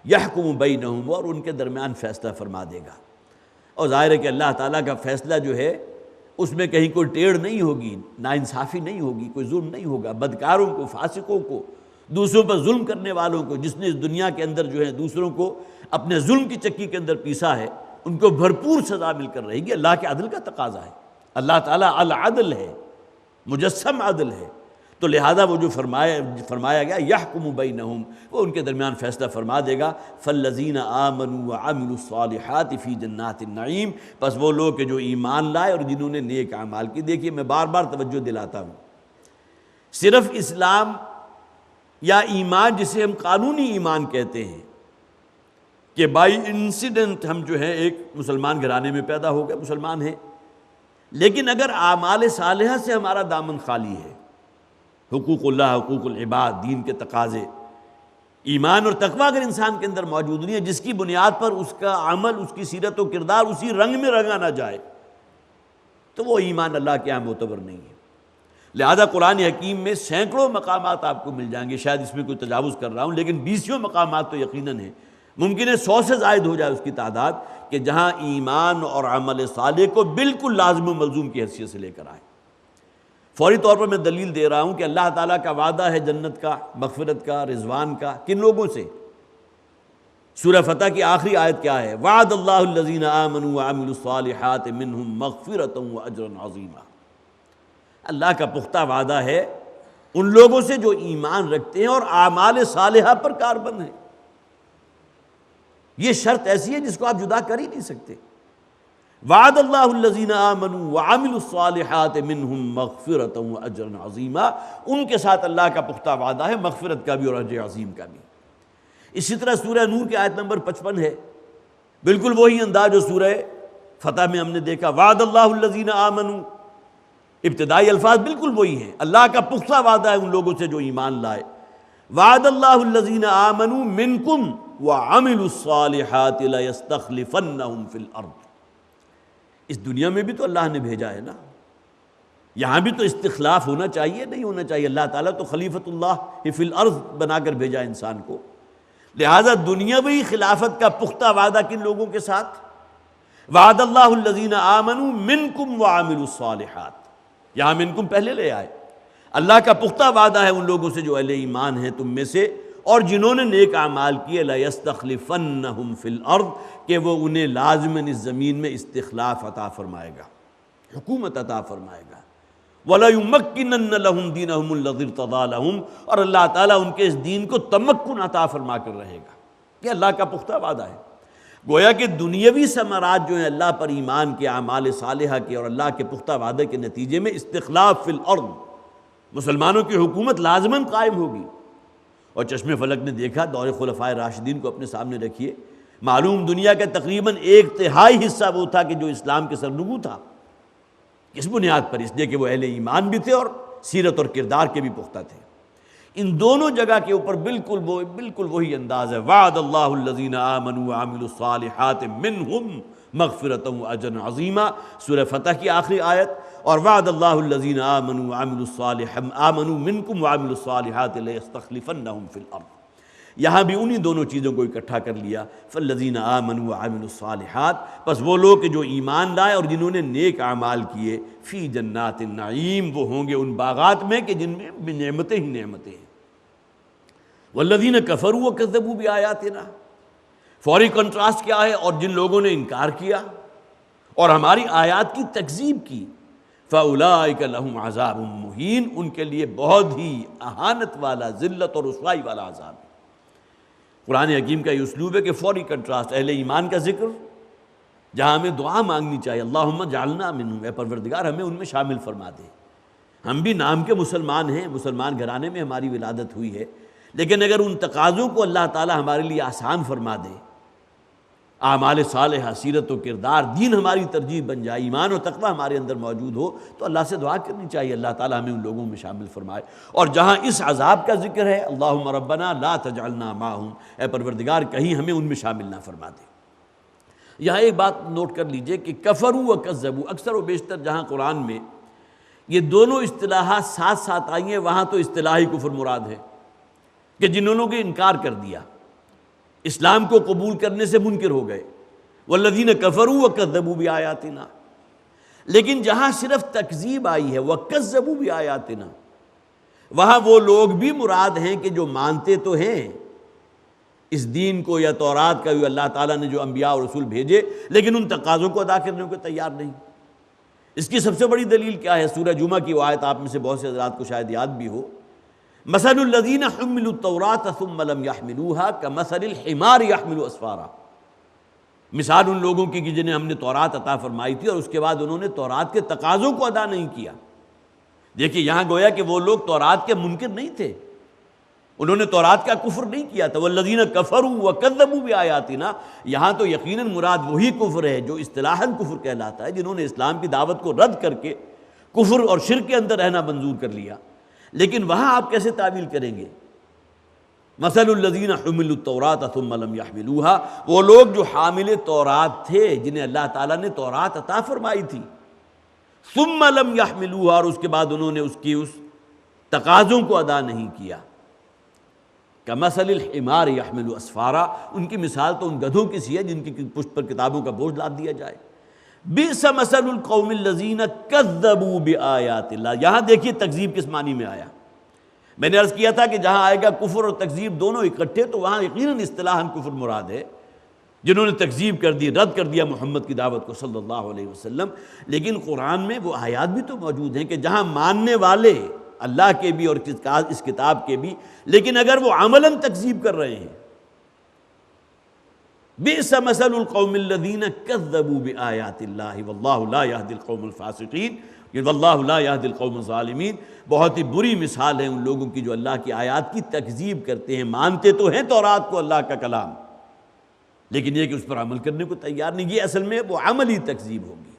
یحکم بینہم، اور ان کے درمیان فیصلہ فرما دے گا۔ اور ظاہر ہے کہ اللہ تعالیٰ کا فیصلہ جو ہے اس میں کہیں کوئی ٹیڑھ نہیں ہوگی، ناانصافی نہیں ہوگی، کوئی ظلم نہیں ہوگا۔ بدکاروں کو، فاسقوں کو، دوسروں پر ظلم کرنے والوں کو، جس نے اس دنیا کے اندر جو ہے دوسروں کو اپنے ظلم کی چکی کے اندر پیسا ہے، ان کو بھرپور سزا مل کر رہے گی۔ اللہ کے عدل کا تقاضا ہے، اللہ تعالیٰ العدل ہے، مجسم عدل ہے، تو لہذا وہ جو فرمایا گیا یحکم بینہم، وہ ان کے درمیان فیصلہ فرما دے گا۔ فالذین آمنوا وعملوا الصالحات فی جنات النعیم، پس وہ لوگ کہ جو ایمان لائے اور جنہوں نے نیک اعمال کی۔ دیکھیے میں بار بار توجہ دلاتا ہوں، صرف اسلام یا ایمان جسے ہم قانونی ایمان کہتے ہیں کہ بائی انسیڈنٹ ہم جو ہے ایک مسلمان گھرانے میں پیدا ہو گئے، مسلمان ہیں، لیکن اگر اعمال صالحہ سے ہمارا دامن خالی ہے، حقوق اللہ، حقوق العباد، دین کے تقاضے، ایمان اور تقویٰ اگر انسان کے اندر موجود نہیں ہے، جس کی بنیاد پر اس کا عمل، اس کی سیرت و کردار اسی رنگ میں رنگا نہ جائے، تو وہ ایمان اللہ کے یہاں معتبر نہیں ہے۔ لہذا قرآن حکیم میں سینکڑوں مقامات آپ کو مل جائیں گے، شاید اس میں کوئی تجاوز کر رہا ہوں، لیکن 20 مقامات تو یقیناً ہیں، ممکن ہے 100 سے زائد ہو جائے اس کی تعداد، کہ جہاں ایمان اور عمل صالح کو بالکل لازم و ملزوم کی حیثیت سے لے کر آئے۔ فوری طور پر میں دلیل دے رہا ہوں کہ اللہ تعالیٰ کا وعدہ ہے جنت کا، مغفرت کا، رضوان کا، کن لوگوں سے؟ سورہ فتح کی آخری آیت کیا ہے؟ وعد اللہ الذین آمنوا وعملوا الصالحات منہم مغفرۃ واجرا عظیما۔ اللہ کا پختہ وعدہ ہے ان لوگوں سے جو ایمان رکھتے ہیں اور اعمال صالحہ پر کاربند ہیں۔ یہ شرط ایسی ہے جس کو آپ جدا کر ہی نہیں سکتے۔ وعد اللہ الذین آمنوا وعملوا الصالحات منہم مغفرۃ واجرا عظیما، ان کے ساتھ اللہ کا پختہ وعدہ ہے مغفرت کا بھی اور اجر عظیم کا بھی۔ اسی طرح سورہ نور کی آیت نمبر 55 ہے، بالکل وہی انداز جو سورہ فتح میں ہم نے دیکھا، وعد اللہ الذین آمنوا، ابتدائی الفاظ بالکل وہی ہیں، اللہ کا پختہ وعدہ ہے ان لوگوں سے جو ایمان لائے۔ وعد اللہ الذین آمنوا منکم وعملوا الصالحات لیستخلفنہم فی الارض۔ اس دنیا میں بھی تو اللہ نے بھیجا ہے نا، یہاں بھی تو استخلاف ہونا چاہیے، نہیں ہونا چاہیے؟ اللہ تعالیٰ تو خلیفۃ اللہ فی الارض بنا کر بھیجا انسان کو، لہذا دنیاوی خلافت کا پختہ وعدہ کن لوگوں کے ساتھ؟ وعد اللہ الذین آمنوا منکم وعملوا الصالحات، یہاں منکم پہلے لے آئے۔ اللہ کا پختہ وعدہ ہے ان لوگوں سے جو اہل ایمان ہیں تم میں سے، اور جنہوں نے نیک اعمال کیے لَيَسْتَخْلِفَنَّهُمْ فِي الْأَرْضِ کہ وہ انہیں لازماً اس زمین میں استخلاف عطا فرمائے گا، حکومت عطا فرمائے گا۔ وَلَيُمَكِّنَنَّ لَهُمْ دِينَهُمُ الَّذِي ارْتَضَىٰ لَهُمْ اور اللہ تعالیٰ ان کے اس دین کو تمکن عطا فرما کر رہے گا۔ یہ اللہ کا پختہ وعدہ ہے۔ گویا کہ دنیاوی ثمرات جو ہیں اللہ پر ایمان کے، اعمال صالحہ کے اور اللہ کے پختہ وعدے کے نتیجے میں استخلاف فی الارض، مسلمانوں کی حکومت لازماً قائم ہوگی۔ اور چشم فلک نے دیکھا، دور خلفائے راشدین کو اپنے سامنے رکھیے، معلوم دنیا کا تقریباً 1/3 حصہ وہ تھا کہ جو اسلام کے سرنگوں تھا۔ کس بنیاد پر؟ اس لیے کہ وہ اہل ایمان بھی تھے اور سیرت اور کردار کے بھی پختہ تھے۔ ان دونوں جگہ کے اوپر بالکل وہی انداز ہے۔ وعد اللہ الذین آمنوا وعملوا الصالحات منہم مغفرۃ واجرا عظیما، سورہ فتح کی آخری آیت، اور وعد اللہ الذین آمنوا وعملوا الصالحات آمنوا منکم وعملوا الصالحات لیستخلفنہم فی الارض۔ یہاں بھی انہی دونوں چیزوں کو اکٹھا کر لیا، فالذین آمنوا وعملوا الصالحات، پس وہ لوگ کہ جو ایمان لائے اور جنہوں نے نیک اعمال کیے، فی جنات النعیم وہ ہوں گے ان باغات میں کہ جن میں نعمتیں ہی نعمتیں ہیں۔ والذین کفروا وکذبوا بآیاتنا، فوری کنٹراسٹ کیا ہے؟ اور جن لوگوں نے انکار کیا اور ہماری آیات کی تکذیب کی، فاولئک لہم عذاب مہین، ان کے لیے بہت ہی اہانت والا، ذلت اور رسوائی والا عذاب ہے۔ قرآن حکیم کا یہ اسلوب ہے کہ فوری کنٹراسٹ، اہل ایمان کا ذکر جہاں ہمیں دعا مانگنی چاہیے، اللہم جعلنا منہم، اے پروردگار ہمیں ان میں شامل فرما دے۔ ہم بھی نام کے مسلمان ہیں، مسلمان گھرانے میں ہماری ولادت ہوئی ہے، لیکن اگر ان تقاضوں کو اللہ تعالی ہمارے لیے آسان فرما دے، اعمال صالحہ، سیرت و کردار، دین ہماری ترجیح بن جائے، ایمان و تقوی ہمارے اندر موجود ہو، تو اللہ سے دعا کرنی چاہیے اللہ تعالیٰ ہمیں ان لوگوں میں شامل فرمائے۔ اور جہاں اس عذاب کا ذکر ہے، اللہم ربنا لا تجعلنا معہم، اے پروردگار کہیں ہمیں ان میں شامل نہ فرما دے۔ یہاں ایک بات نوٹ کر لیجئے کہ کفروا وکذبوا، اکثر و بیشتر جہاں قرآن میں یہ دونوں اصطلاحات ساتھ ساتھ آئی ہیں، وہاں تو اصطلاحی کفر مراد ہے کہ جنہوں نے انکار کر دیا، اسلام کو قبول کرنے سے منکر ہو گئے، والذین کفروا وکذبوا بآیاتنا۔ لیکن جہاں صرف تکذیب آئی ہے وکذبوا بآیاتنا، وہاں وہ لوگ بھی مراد ہیں کہ جو مانتے تو ہیں اس دین کو یا تورات کا، اللہ تعالیٰ نے جو انبیاء اور رسول بھیجے، لیکن ان تقاضوں کو ادا کرنے کو تیار نہیں۔ اس کی سب سے بڑی دلیل کیا ہے؟ سورہ جمعہ کی وہ آیت آپ میں سے بہت سے حضرات کو شاید یاد بھی ہو، مثل الذین حملوا التوراۃ ثم لم يحملوها كمثل الحمار يحمل اسفارا، مثال ان لوگوں کی کہ جنہیں ہم نے تورات عطا فرمائی تھی اور اس کے بعد انہوں نے تورات کے تقاضوں کو ادا نہیں کیا۔ دیکھیے یہاں گویا کہ وہ لوگ تورات کے منکر نہیں تھے، انہوں نے تورات کا کفر نہیں کیا تھا۔ والذین کفروا وکذبوا بآیاتنا، یہاں تو یقیناً مراد وہی کفر ہے جو اصطلاحاً کفر کہلاتا ہے، جنہوں نے اسلام کی دعوت کو رد کر کے کفر اور شرک کے اندر رہنا منظور کر لیا۔ لیکن وہاں آپ کیسے تعویل کریں گے؟ مثل الذین حملوا التوراۃ ثم لم يحملوها، وہ لوگ جو حامل تورات تھے، جنہیں اللہ تعالیٰ نے تورات عطا فرمائی تھی، ثم لم يحملوها، اور اس کے بعد انہوں نے اس تقاضوں کو ادا نہیں کیا، کمثل الحمار يحمل اسفارا، ان کی مثال تو ان گدھوں کی سی ہے جن کی پشت پر کتابوں کا بوجھ لاد دیا جائے۔ بئس مثل القوم الذین کذبوا بآیات اللہ، یہاں دیکھیے تکذیب کس معنی میں آیا۔ میں نے عرض کیا تھا کہ جہاں آئے گا کفر اور تکذیب دونوں اکٹھے، تو وہاں یقیناً اصطلاحاً کفر مراد ہے، جنہوں نے تکذیب کر دی، رد کر دیا محمد کی دعوت کو صلی اللہ علیہ وسلم۔ لیکن قرآن میں وہ آیات بھی تو موجود ہیں کہ جہاں ماننے والے اللہ کے بھی اور اس کتاب کے بھی، لیکن اگر وہ عملاً تکذیب کر رہے ہیں، بئس مثل القوم الذین کذبوا بآیات اللہ واللہ لا یہدی القوم الفاسقین، واللہ لا یہدی القوم الظالمین، بہت ہی بری مثال ہے ان لوگوں کی جو اللہ کی آیات کی تکذیب کرتے ہیں، مانتے تو ہیں تورات کو اللہ کا کلام، لیکن یہ کہ اس پر عمل کرنے کو تیار نہیں، یہ اصل میں وہ عملی تکذیب ہوگی۔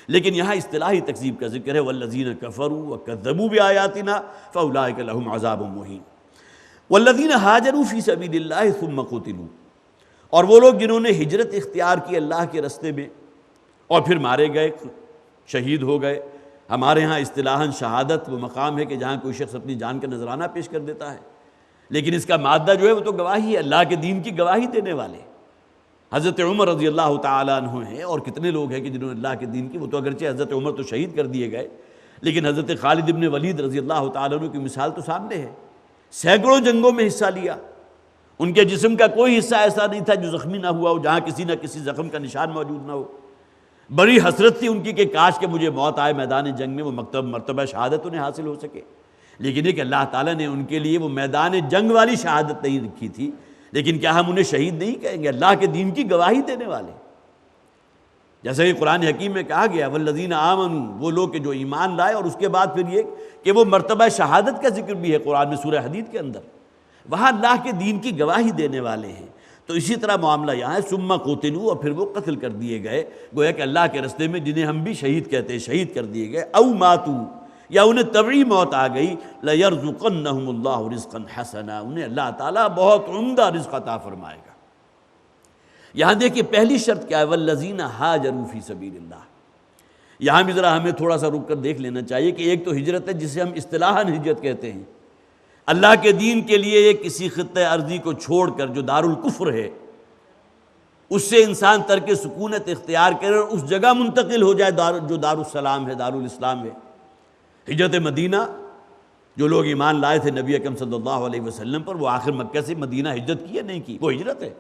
لیکن یہاں اصطلاحی تکذیب کا ذکر ہے، والذین کفروا وکذبوا بآیاتنا فاولئک لہم عذاب مہین۔ والذین ہاجروا فی سبیل اللہ ثم قتلوا، اور وہ لوگ جنہوں نے ہجرت اختیار کی اللہ کے رستے میں اور پھر مارے گئے، شہید ہو گئے۔ ہمارے ہاں اصطلاحاً شہادت وہ مقام ہے کہ جہاں کوئی شخص اپنی جان کا نذرانہ پیش کر دیتا ہے، لیکن اس کا مادہ جو ہے وہ تو گواہی ہے، اللہ کے دین کی گواہی دینے والے۔ حضرت عمر رضی اللہ تعالیٰ عنہ ہیں، اور کتنے لوگ ہیں کہ جنہوں نے اللہ کے دین کی، وہ تو اگرچہ حضرت عمر تو شہید کر دیے گئے، لیکن حضرت خالد ابن ولید رضی اللہ تعالیٰ عنہ کی مثال تو سامنے ہے، سینکڑوں جنگوں میں حصہ لیا، ان کے جسم کا کوئی حصہ ایسا نہیں تھا جو زخمی نہ ہوا ہو، جہاں کسی نہ کسی زخم کا نشان موجود نہ ہو۔ بڑی حسرت تھی ان کی کہ کاش کہ مجھے موت آئے میدان جنگ میں، وہ مرتبہ شہادت انہیں حاصل ہو سکے، لیکن یہ کہ اللہ تعالیٰ نے ان کے لیے وہ میدان جنگ والی شہادت نہیں رکھی تھی۔ لیکن کیا ہم انہیں شہید نہیں کہیں گے؟ اللہ کے دین کی گواہی دینے والے، جیسا کہ قرآن حکیم میں کہا گیا والذین آمنوا، وہ لوگ کہ جو ایمان لائے، اور اس کے بعد پھر یہ کہ وہ مرتبہ شہادت کا ذکر بھی ہے قرآن میں سورہ حدید کے اندر، وہاں اللہ کے دین کی گواہی دینے والے ہیں۔ تو اسی طرح معاملہ یہاں ہے، ثم قتلوا، اور پھر وہ قتل کر دیے گئے، گویا کہ اللہ کے رستے میں، جنہیں ہم بھی شہید کہتے ہیں، شہید کر دیے گئے، او ماتوا، یا انہیں طبعی موت آ گئی، لَيَرْزُقَنَّهُمُ اللَّهُ رِزْقًا حَسَنًا، انہیں اللہ تعالیٰ بہت عمدہ رزق عطا فرمائے گا۔ یہاں دیکھیے پہلی شرط کیا ہے، وَالَّذِينَ هَاجَرُوا فِي سَبِيلِ اللَّهِ۔ یہاں بھی ذرا ہمیں تھوڑا سا رک کر دیکھ لینا چاہیے کہ ایک تو ہجرت ہے جسے ہم اصطلاحاً ہجرت کہتے ہیں، اللہ کے دین کے لیے کسی خطہ ارضی کو چھوڑ کر جو دارالکفر ہے اس سے انسان ترک سکونت اختیار کرے اور اس جگہ منتقل ہو جائے جو دارالسلام ہے، دارالاسلام ہے۔ ہجرت مدینہ، جو لوگ ایمان لائے تھے نبی اکرم صلی اللہ علیہ وسلم پر، وہ آخر مکہ سے مدینہ ہجرت کی یا نہیں کی؟ وہ ہجرت ہے۔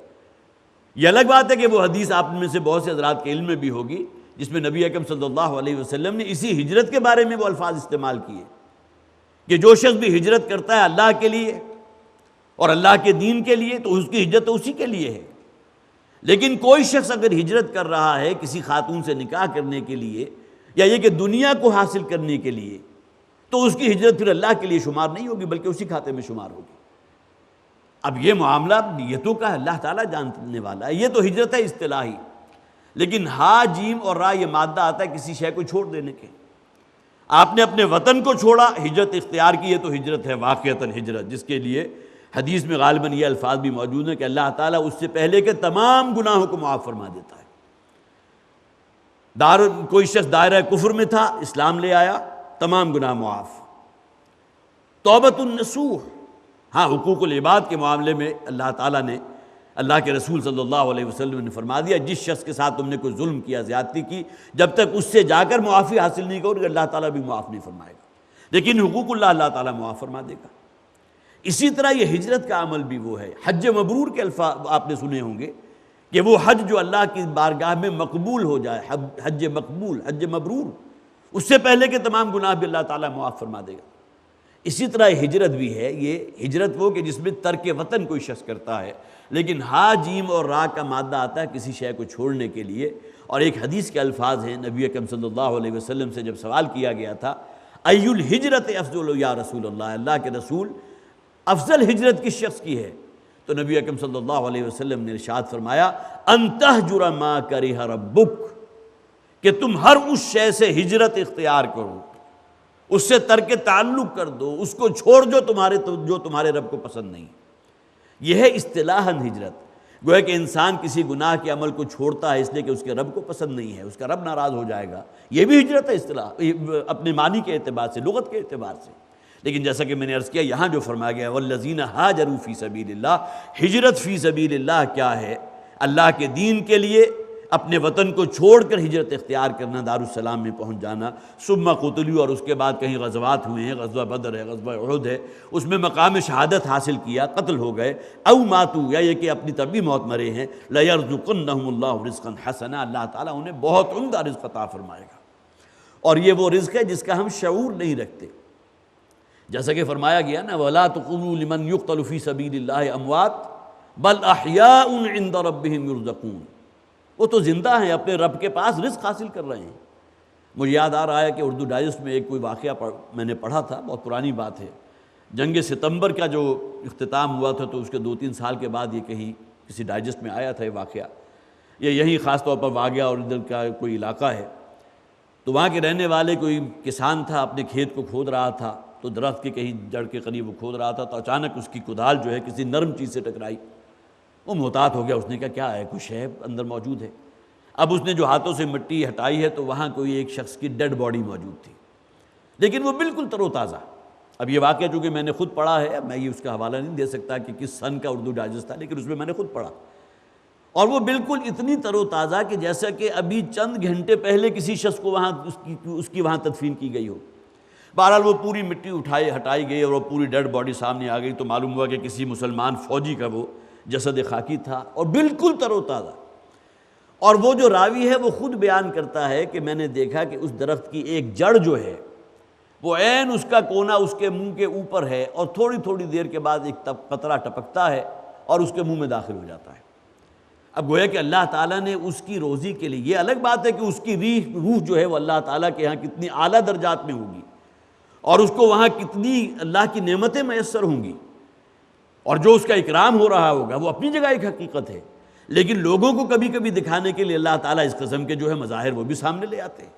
یہ الگ بات ہے کہ وہ حدیث آپ میں سے بہت سے حضرات کے علم میں بھی ہوگی جس میں نبی اکرم صلی اللہ علیہ وسلم نے اسی ہجرت کے بارے میں وہ الفاظ استعمال کیے کہ جو شخص بھی ہجرت کرتا ہے اللہ کے لیے اور اللہ کے دین کے لیے تو اس کی ہجرت تو اسی کے لیے ہے۔ لیکن کوئی شخص اگر ہجرت کر رہا ہے کسی خاتون سے نکاح کرنے کے لیے یا یہ کہ دنیا کو حاصل کرنے کے لیے، تو اس کی ہجرت پھر اللہ کے لیے شمار نہیں ہوگی بلکہ اسی کھاتے میں شمار ہوگی۔ اب یہ معاملہ نیتوں کا اللہ تعالیٰ جاننے والا ہے، یہ تو ہجرت ہے اصطلاحی، لیکن ہا جیم اور را یہ مادہ آتا ہے کسی شے کو چھوڑ دینے کے۔ آپ نے اپنے وطن کو چھوڑا، ہجرت اختیار کی، یہ تو ہجرت ہے واقعتاً ہجرت، جس کے لیے حدیث میں غالباً یہ الفاظ بھی موجود ہیں کہ اللہ تعالیٰ اس سے پہلے کے تمام گناہوں کو معاف فرما دیتا ہے۔ کوئی شخص دائرہ کفر میں تھا، اسلام لے آیا، تمام گناہ معاف۔ توبۃ النصوح، ہاں حقوق العباد کے معاملے میں اللہ تعالیٰ نے، اللہ کے رسول صلی اللہ علیہ وسلم نے فرما دیا جس شخص کے ساتھ تم نے کوئی ظلم کیا، زیادتی کی، جب تک اس سے جا کر معافی حاصل نہیں کرو گے اللہ تعالیٰ بھی معاف نہیں فرمائے گا، لیکن حقوق اللہ تعالیٰ معاف فرما دے گا۔ اسی طرح یہ ہجرت کا عمل بھی وہ ہے۔ حج مبرور کے الفاظ آپ نے سنے ہوں گے کہ وہ حج جو اللہ کی بارگاہ میں مقبول ہو جائے، حج مقبول، حج مبرور، اس سے پہلے کے تمام گناہ بھی اللہ تعالیٰ معاف فرما دے گا۔ اسی طرح ہجرت بھی ہے، یہ ہجرت وہ کہ جس میں ترک وطن کوئی شخص کرتا ہے، لیکن ہا جیم اور را کا مادہ آتا ہے کسی شے کو چھوڑنے کے لیے۔ اور ایک حدیث کے الفاظ ہیں، نبی اکرم صلی اللہ علیہ وسلم سے جب سوال کیا گیا تھا ای الہجرت افضل یا رسول اللہ، اللہ کے رسول افضل ہجرت کس شخص کی ہے؟ تو نبی اکرم صلی اللہ علیہ وسلم نے ارشاد فرمایا ان تہجر ما کرہ ربک، کہ تم ہر اس شے سے ہجرت اختیار کرو، اس سے ترک تعلق کر دو، اس کو چھوڑ جو تمہارے رب کو پسند نہیں۔ یہ ہے اصطلاحاً ہجرت۔ گویا کہ انسان کسی گناہ کے عمل کو چھوڑتا ہے اس لیے کہ اس کے رب کو پسند نہیں ہے، اس کا رب ناراض ہو جائے گا، یہ بھی ہجرت ہے اصطلاح اپنے معنی کے اعتبار سے، لغت کے اعتبار سے۔ لیکن جیسا کہ میں نے عرض کیا یہاں جو فرمایا گیا والذین ہاجروا فی سبیل اللہ، ہجرت فی سبیل اللہ کیا ہے؟ اللہ کے دین کے لیے اپنے وطن کو چھوڑ کر ہجرت اختیار کرنا، دارالسلام میں پہنچ جانا، ثم قتلوا، اور اس کے بعد کہیں غزوات ہوئے ہیں، غزوہ بدر ہے، غزوہ احد ہے، اس میں مقام شہادت حاصل کیا، قتل ہو گئے، او ماتوا، یا یہ کہ اپنی طبعی موت مرے ہیں، لَيَرْزُقَنَّهُمُ اللَّهُ رِزْقًا حَسَنًا، اللہ تعالیٰ انہیں بہت عمدہ رزق عطا فرمائے گا۔ اور یہ وہ رزق ہے جس کا ہم شعور نہیں رکھتے، جیسا کہ فرمایا گیا نا وَلَا تُقُولُوا لِمَنْ يُقْتَلُ فِي سَبِيلِ اللَّهِ أَمْوَاتٌ بَلْ أَحْيَاءٌ عِنْدَ رَبِّهِمْ يُرْزَقُونَ، وہ تو زندہ ہیں، اپنے رب کے پاس رزق حاصل کر رہے ہیں۔ مجھے یاد آ رہا ہے کہ اردو ڈائجسٹ میں ایک کوئی واقعہ میں نے پڑھا تھا، بہت پرانی بات ہے، جنگ ستمبر کا جو اختتام ہوا تھا تو اس کے 2-3 سال کے بعد یہ کہیں کسی ڈائجسٹ میں آیا تھا یہ واقعہ، یہ یہیں خاص طور پر واقعہ اور ادھر کا کوئی علاقہ ہے۔ تو وہاں کے رہنے والے کوئی کسان تھا، اپنے کھیت کو کھود رہا تھا، تو درخت کے کہیں جڑ کے قریب وہ کھود رہا تھا، تو اچانک اس کی کدال جو ہے کسی نرم چیز سے ٹکرائی، وہ محتاط ہو گیا، اس نے کہا کیا ہے، کچھ ہے اندر موجود ہے۔ اب اس نے جو ہاتھوں سے مٹی ہٹائی ہے تو وہاں کوئی ایک شخص کی ڈیڈ باڈی موجود تھی، لیکن وہ بالکل تر و تازہ۔ اب یہ واقعہ چونکہ میں نے خود پڑھا ہے، میں یہ اس کا حوالہ نہیں دے سکتا کہ کس سن کا اردو ڈائجسٹ تھا، لیکن اس میں نے خود پڑھا، اور وہ بالکل اتنی تر و تازہ کہ جیسا کہ ابھی چند گھنٹے پہلے کسی شخص کو وہاں اس کی وہاں تدفین کی گئی ہو۔ بہرحال وہ پوری مٹی ہٹائی گئی اور وہ پوری ڈیڈ باڈی سامنے آ گئی، تو معلوم ہوا کہ کسی مسلمان فوجی کا وہ جسد خاکی تھا اور بالکل تر و تازہ۔ اور وہ جو راوی ہے وہ خود بیان کرتا ہے کہ میں نے دیکھا کہ اس درخت کی ایک جڑ جو ہے وہ عین اس کا کونا اس کے منہ کے اوپر ہے، اور تھوڑی تھوڑی دیر کے بعد ایک قطرہ ٹپکتا ہے اور اس کے منہ میں داخل ہو جاتا ہے۔ اب گویا کہ اللہ تعالیٰ نے اس کی روزی کے لیے، یہ الگ بات ہے کہ اس کی روح جو ہے وہ اللہ تعالیٰ کے ہاں کتنی اعلیٰ درجات میں ہوگی اور اس کو وہاں کتنی اللہ کی نعمتیں میسر ہوں گی، اور جو اس کا اکرام ہو رہا ہوگا وہ اپنی جگہ ایک حقیقت ہے، لیکن لوگوں کو کبھی کبھی دکھانے کے لیے اللہ تعالیٰ اس قسم کے جو ہے مظاہر وہ بھی سامنے لے آتے ہیں۔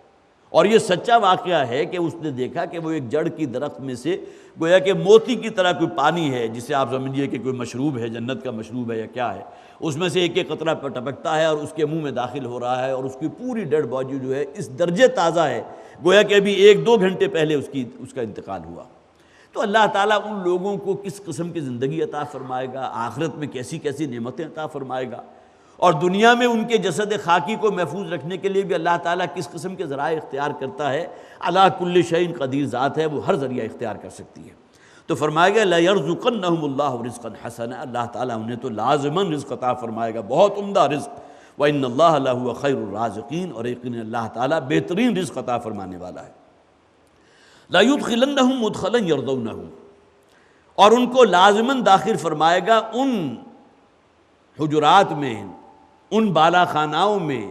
اور یہ سچا واقعہ ہے کہ اس نے دیکھا کہ وہ ایک جڑ کی درخت میں سے گویا کہ موتی کی طرح کوئی پانی ہے، جسے آپ سمجھیے کہ کوئی مشروب ہے، جنت کا مشروب ہے یا کیا ہے، اس میں سے ایک ایک قطرہ ٹپکتا ہے اور اس کے منہ میں داخل ہو رہا ہے، اور اس کی پوری ڈیڈ باڈی جو ہے اس درجے تازہ ہے گویا کہ ابھی 1-2 گھنٹے پہلے اس کا انتقال ہوا۔ تو اللہ تعالیٰ ان لوگوں کو کس قسم کی زندگی عطا فرمائے گا، آخرت میں کیسی کیسی نعمتیں عطا فرمائے گا، اور دنیا میں ان کے جسد خاکی کو محفوظ رکھنے کے لیے بھی اللہ تعالیٰ کس قسم کے ذرائع اختیار کرتا ہے۔ علی کل شیء قدیر ذات ہے، وہ ہر ذریعہ اختیار کر سکتی ہے۔ تو فرمایا گیا لَيَرْزُقَنَّهُمُ اللَّهُ رِزْقًا حَسَنًا، اللہ تعالیٰ انہیں تو لازماً رزق عطا فرمائے گا، بہت عمدہ رزق۔ وَإِنَّ اللَّهَ لَهُوَ خَيْرُ الرَّازِقِينَ، اور یقیناً اللہ تعالیٰ بہترین رزق عطا فرمانے والا ہے۔ لَيُدْخِلَنَّهُمْ مُدْخَلًا يَرْضَوْنَهُ، اور ان کو لازماً داخل فرمائے گا ان حجرات میں، ان بالا خاناؤں میں،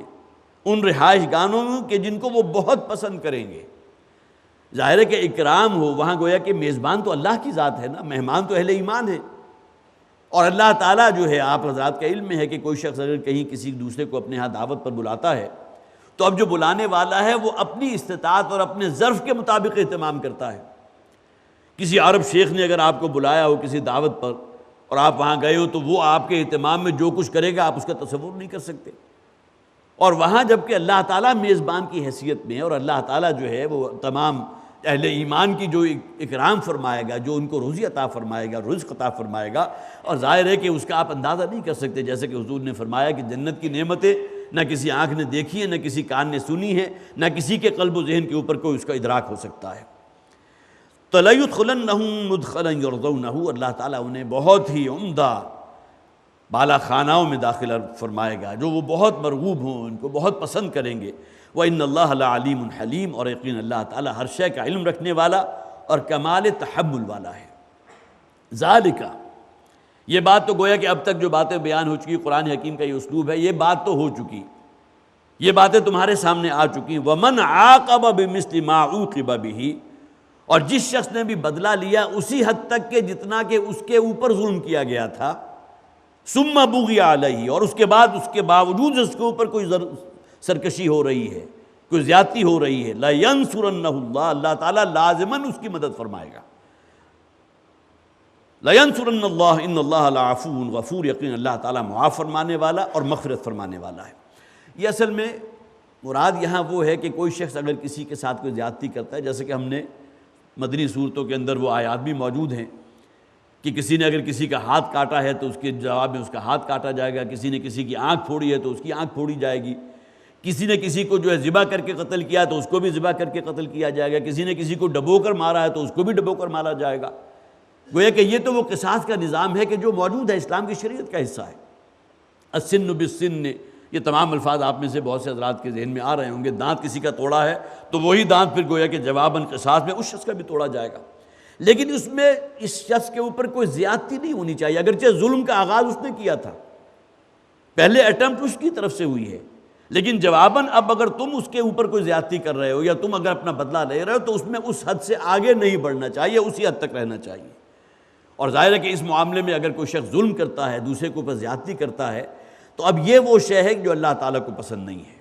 ان رہائش گاہوں میں کہ جن کو وہ بہت پسند کریں گے۔ ظاہر ہے کہ اکرام ہو وہاں، گویا کہ میزبان تو اللہ کی ذات ہے نا، مہمان تو اہل ایمان ہے، اور اللہ تعالیٰ جو ہے، آپ حضرات کا علم میں ہے کہ کوئی شخص اگر کہیں کسی دوسرے کو اپنے ہاں دعوت پر بلاتا ہے تو اب جو بلانے والا ہے وہ اپنی استطاعت اور اپنے ظرف کے مطابق اہتمام کرتا ہے۔ کسی عرب شیخ نے اگر آپ کو بلایا ہو کسی دعوت پر اور آپ وہاں گئے ہو تو وہ آپ کے اہتمام میں جو کچھ کرے گا آپ اس کا تصور نہیں کر سکتے، اور وہاں جب کہ اللہ تعالیٰ میزبان کی حیثیت میں، اور اللہ تعالیٰ جو ہے وہ تمام اہل ایمان کی جو اکرام فرمائے گا، جو ان کو روزی عطا فرمائے گا، رزق عطا فرمائے گا، اور ظاہر ہے کہ اس کا آپ اندازہ نہیں کر سکتے، جیسے کہ حضور نے فرمایا کہ جنت کی نعمتیں نہ کسی آنکھ نے دیکھی ہیں، نہ کسی کان نے سنی ہے، نہ کسی کے قلب و ذہن کے اوپر کوئی اس کا ادراک ہو سکتا ہے۔ تو لَيُدْخِلَنَّهُمْ مُدْخَلًا يَرْضَوْنَهُ، اللہ تعالیٰ انہیں بہت ہی عمدہ بالا خاناؤں میں داخل فرمائے گا جو وہ بہت مرغوب ہوں، ان کو بہت پسند کریں گے۔ وَإِنَّ اللَّهَ لَعَلِيمٌ حَلِيمٌ، اور یقین اللہ تعالیٰ ہر شے کا علم رکھنے والا اور کمال تحمل والا ہے۔ ذَلِكَ، یہ بات تو گویا کہ اب تک جو باتیں بیان ہو چکی، قرآن حکیم کا یہ اسلوب ہے، یہ بات تو ہو چکی، یہ باتیں تمہارے سامنے آ چکی۔ وَمَنْ عَاقَبَ بِمِثْلِ مَا عُوقِبَ بِهِ، اور جس شخص نے بھی بدلہ لیا اسی حد تک کہ جتنا کہ اس کے اوپر ظلم کیا گیا تھا، ثُمَّ بُغِيَ عَلَيْهِ، اور اس کے بعد اس کے باوجود اس کے اوپر کوئی سرکشی ہو رہی ہے، کوئی زیادتی ہو رہی ہے، لَيَنْصُرَنَّهُ اللَّهُ، اللہ تعالیٰ لازماً اس کی مدد فرمائے گا۔ لَيَنْصُرَنَّ اللَّهُ إِنَّ اللَّهَ لَعَفُوٌّ غَفُورٌ، یقین اللہ تعالیٰ معاف فرمانے والا اور مغفرت فرمانے والا ہے۔ یہ اصل میں مراد یہاں وہ ہے کہ کوئی شخص اگر کسی کے ساتھ کوئی زیادتی کرتا ہے، جیسے کہ ہم نے مدنی صورتوں کے اندر وہ آیات بھی موجود ہیں کہ کسی نے اگر کسی کا ہاتھ کاٹا ہے تو اس کے جواب میں اس کا ہاتھ کاٹا جائے گا، کسی نے کسی کی آنکھ پھوڑی ہے تو اس کی آنکھ پھوڑی جائے گی، کسی نے کسی کو جو ہے ذبح کر کے قتل کیا تو اس کو بھی ذبح کر کے قتل کیا جائے گا، کسی نے کسی کو ڈبو کر مارا ہے تو اس کو بھی ڈبو کر مارا جائے گا۔ گویا کہ یہ تو وہ قصاص کا نظام ہے کہ جو موجود ہے، اسلام کی شریعت کا حصہ ہے۔ السن بالسن، یہ تمام الفاظ آپ میں سے بہت سے حضرات کے ذہن میں آ رہے ہوں گے۔ دانت کسی کا توڑا ہے تو وہی دانت پھر گویا کہ جواباً قصاص میں اس شخص کا بھی توڑا جائے گا، لیکن اس میں اس شخص کے اوپر کوئی زیادتی نہیں ہونی چاہیے، اگرچہ ظلم کا آغاز اس نے کیا تھا، پہلے اٹمپٹ اس کی طرف سے ہوئی ہے، لیکن جواباً اب اگر تم اس کے اوپر کوئی زیادتی کر رہے ہو یا تم اگر اپنا بدلہ لے رہے ہو تو اس میں اس حد سے آگے نہیں بڑھنا چاہیے، اسی حد تک رہنا چاہیے۔ اور ظاہر ہے کہ اس معاملے میں اگر کوئی شخص ظلم کرتا ہے، دوسرے کے اوپر زیادتی کرتا ہے، تو اب یہ وہ شے ہے جو اللہ تعالیٰ کو پسند نہیں ہے۔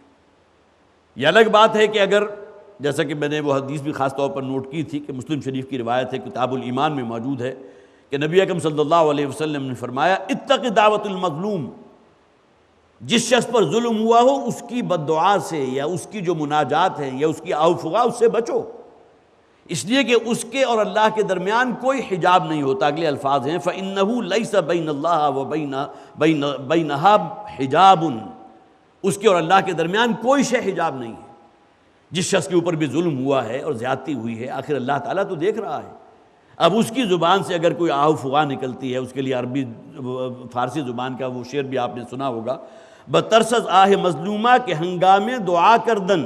یہ الگ بات ہے کہ اگر، جیسا کہ میں نے وہ حدیث بھی خاص طور پر نوٹ کی تھی کہ مسلم شریف کی روایت ہے، کتاب الایمان میں موجود ہے کہ نبی اکرم صلی اللہ علیہ وسلم نے فرمایا اتق دعوت المظلوم، جس شخص پر ظلم ہوا ہو اس کی بد دعا سے یا اس کی جو مناجات ہیں یا اس کی آوفغا، اس سے بچو، اس لیے کہ اس کے اور اللہ کے درمیان کوئی حجاب نہیں ہوتا۔ اگلے الفاظ ہیں فَإِنَّهُ لَيْسَ بَيْنَ اللَّهِ وَبَيْنَهَا حِجَابٌ، اس کے اور اللہ کے درمیان کوئی شے حجاب نہیں ہے۔ جس شخص کے اوپر بھی ظلم ہوا ہے اور زیادتی ہوئی ہے، آخر اللہ تعالیٰ تو دیکھ رہا ہے۔ اب اس کی زبان سے اگر کوئی آہ و فغاں نکلتی ہے، اس کے لیے عربی فارسی زبان کا وہ شعر بھی آپ نے سنا ہوگا، بترسز آہ مظلومہ کے ہنگامے دعا کردن،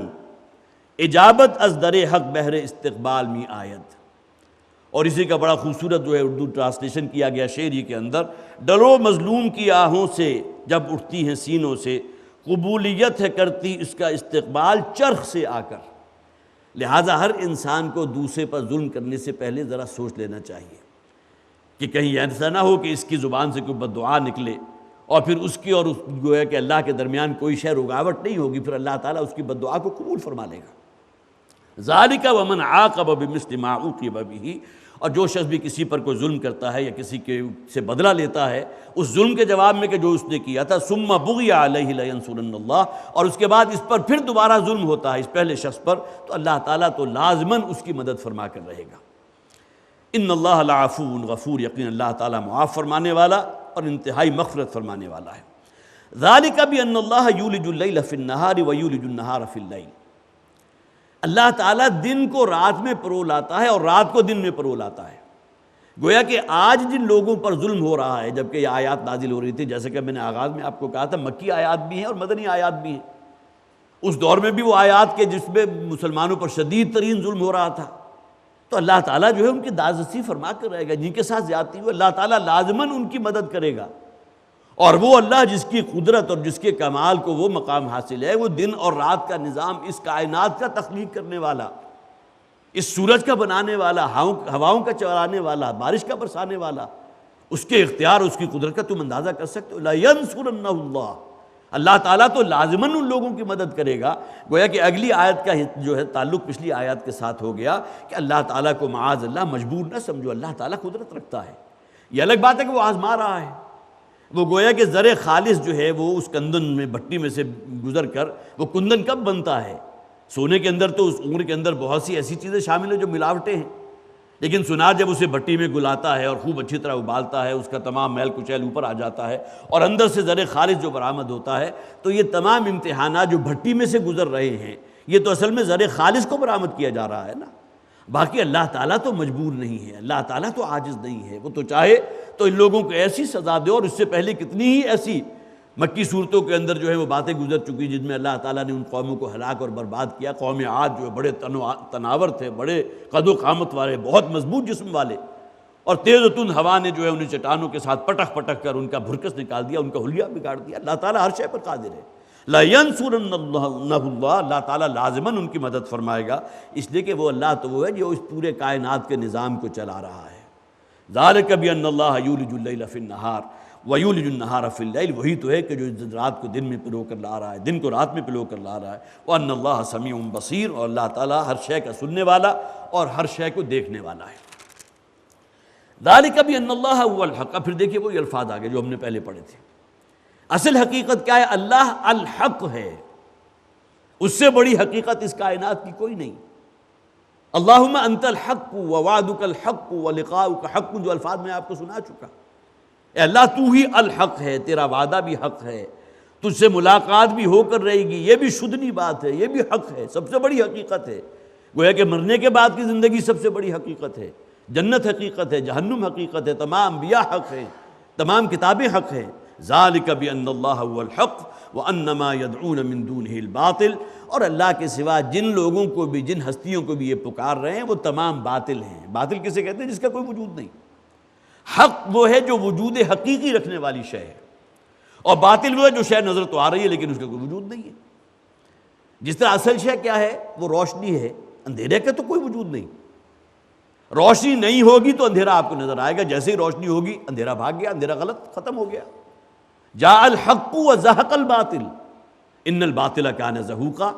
اجابت از در حق بہر استقبال می آیت۔ اور اسی کا بڑا خوبصورت جو ہے اردو ٹرانسلیشن کیا گیا شعری کے اندر، ڈرو مظلوم کی آہوں سے جب اٹھتی ہیں سینوں سے، قبولیت ہے کرتی اس کا استقبال چرخ سے آ کر۔ لہٰذا ہر انسان کو دوسرے پر ظلم کرنے سے پہلے ذرا سوچ لینا چاہیے کہ کہیں ایسا نہ ہو کہ اس کی زبان سے کوئی بد دعا نکلے اور پھر اس کی اور اس گویا کہ اللہ کے درمیان کوئی شے رکاوٹ نہیں ہوگی، پھر اللہ تعالیٰ اس کی بد دعا کو قبول فرما لے گا۔ ذالک ومن عاقب بمثل ما عوقب بہ، اور جو شخص بھی کسی پر کوئی ظلم کرتا ہے یا کسی کے سے بدلہ لیتا ہے اس ظلم کے جواب میں کہ جو اس نے کیا تھا، ثم بغی علیہ لینصرن اللہ، اور اس کے بعد اس پر پھر دوبارہ ظلم ہوتا ہے اس پہلے شخص پر، تو اللہ تعالیٰ تو لازماً اس کی مدد فرما کر رہے گا۔ ان اللہ لعفو غفور، یقین اللہ تعالیٰ معاف فرمانے والا اور انتہائی مغفرت فرمانے والا ہے۔ ذالک بان اللہ یولج اللیل فی النہار ویولج النہار فی اللیل، اللہ تعالیٰ دن کو رات میں پرو لاتا ہے اور رات کو دن میں پرو لاتا ہے۔ گویا کہ آج جن لوگوں پر ظلم ہو رہا ہے، جبکہ یہ آیات نازل ہو رہی تھی، جیسے کہ میں نے آغاز میں آپ کو کہا تھا، مکی آیات بھی ہیں اور مدنی آیات بھی ہیں۔ اس دور میں بھی وہ آیات کے جس میں مسلمانوں پر شدید ترین ظلم ہو رہا تھا، تو اللہ تعالیٰ جو ہے ان کی دادرسی فرما کر رہے گا، جن کے ساتھ زیادتی ہوئی اللہ تعالیٰ لازماً ان کی مدد کرے گا۔ اور وہ اللہ جس کی قدرت اور جس کے کمال کو وہ مقام حاصل ہے، وہ دن اور رات کا نظام، اس کائنات کا تخلیق کرنے والا، اس سورج کا بنانے والا، ہواؤں کا چلانے والا، بارش کا برسانے والا، اس کے اختیار، اس کی قدرت کا تم اندازہ کر سکتے ہو؟ لَيَنْصُرَنَّهُ اللَّهُ، اللہ تعالیٰ تو لازماً ان لوگوں کی مدد کرے گا۔ گویا کہ اگلی آیت کا جو ہے تعلق پچھلی آیات کے ساتھ ہو گیا کہ اللہ تعالیٰ کو معاذ اللہ مجبور نہ سمجھو، اللہ تعالیٰ قدرت رکھتا ہے۔ یہ الگ بات ہے کہ وہ آزما رہا ہے، وہ گویا کہ زر خالص جو ہے وہ اس کندن میں بھٹی میں سے گزر کر وہ کندن کب بنتا ہے؟ سونے کے اندر تو اس عمر کے اندر بہت سی ایسی چیزیں شامل ہیں جو ملاوٹیں ہیں، لیکن سونار جب اسے بھٹی میں گلاتا ہے اور خوب اچھی طرح ابالتا ہے، اس کا تمام میل کچیل اوپر آ جاتا ہے اور اندر سے زر خالص جو برآمد ہوتا ہے، تو یہ تمام امتحانات جو بھٹی میں سے گزر رہے ہیں، یہ تو اصل میں زر خالص کو برآمد کیا جا رہا ہے نا۔ باقی اللہ تعالیٰ تو مجبور نہیں ہے، اللہ تعالیٰ تو عاجز نہیں ہے، وہ تو چاہے تو ان لوگوں کو ایسی سزا دے، اور اس سے پہلے کتنی ہی ایسی مکی صورتوں کے اندر جو ہے وہ باتیں گزر چکی جن میں اللہ تعالیٰ نے ان قوموں کو ہلاک اور برباد کیا۔ قوم عاد جو ہے بڑے تناور تھے، بڑے قد و قامت والے، بہت مضبوط جسم والے، اور تیز و تند ہوا نے جو ہے انہیں چٹانوں کے ساتھ پٹک پٹک کر ان کا بھرکس نکال دیا، ان کا حلیہ بگاڑ دیا۔ اللہ تعالیٰ ہر شے پر قادر ہے۔ لَيَنْصُرَنَّهُ اللَّهُ، اللہ تعالیٰ لازماً ان کی مدد فرمائے گا، اس لیے کہ وہ اللہ تو وہ ہے جو اس پورے کائنات کے نظام کو چلا رہا ہے۔ ذَلِكَ بِأَنَّ اللَّهَ يُولِجُ اللَّيْلَ فِي النَّهَارِ وَيُولِجُ النَّهَارَ فِي اللَّيْلِ، وہی تو ہے کہ جو رات کو دن میں پلو کر لا رہا ہے، دن کو رات میں پلو کر لا رہا ہے۔ وَأَنَّ اللَّهَ سَمِيعٌ بَصِيرٌ، اور اللہ تعالیٰ ہر شے کا سننے والا اور ہر شے کو دیکھنے والا ہے۔ ذَلِكَ بِأَنَّ اللَّهَ هُوَ الْحَقُّ، پھر دیکھیے وہی الفاظ آگے جو ہم نے پہلے پڑھے تھے۔ اصل حقیقت کیا ہے؟ اللہ الحق ہے، اس سے بڑی حقیقت اس کائنات کی کوئی نہیں۔ اللہم انت الحق ووعدک الحق ولقاؤک حق، جو الفاظ میں آپ کو سنا چکا۔ اے اللہ تو ہی الحق ہے، تیرا وعدہ بھی حق ہے، تجھ سے ملاقات بھی ہو کر رہے گی، یہ بھی شدنی بات ہے، یہ بھی حق ہے، سب سے بڑی حقیقت ہے۔ گویا کہ مرنے کے بعد کی زندگی سب سے بڑی حقیقت ہے، جنت حقیقت ہے، جہنم حقیقت ہے، تمام انبیاء حق ہیں، تمام کتابیں حق ہیں۔ ذالک بان اللہ هو الحق وان ما يدعون من دونه الباطل، اور اللہ کے سوا جن لوگوں کو بھی، جن ہستیوں کو بھی یہ پکار رہے ہیں وہ تمام باطل ہیں۔ باطل کسے کہتے ہیں؟ جس کا کوئی وجود نہیں۔ حق وہ ہے جو وجود حقیقی رکھنے والی شے ہے، اور باطل وہ ہے جو شے نظر تو آ رہی ہے لیکن اس کا کوئی وجود نہیں ہے۔ جس طرح اصل شے کیا ہے؟ وہ روشنی ہے، اندھیرے کا تو کوئی وجود نہیں۔ روشنی نہیں ہوگی تو اندھیرا آپ کو نظر آئے گا، جیسے ہی روشنی ہوگی اندھیرا بھاگ گیا، اندھیرا غلط ختم ہو گیا۔ جاء الحق وزهق الباطل ان الباطل کان زہوقا،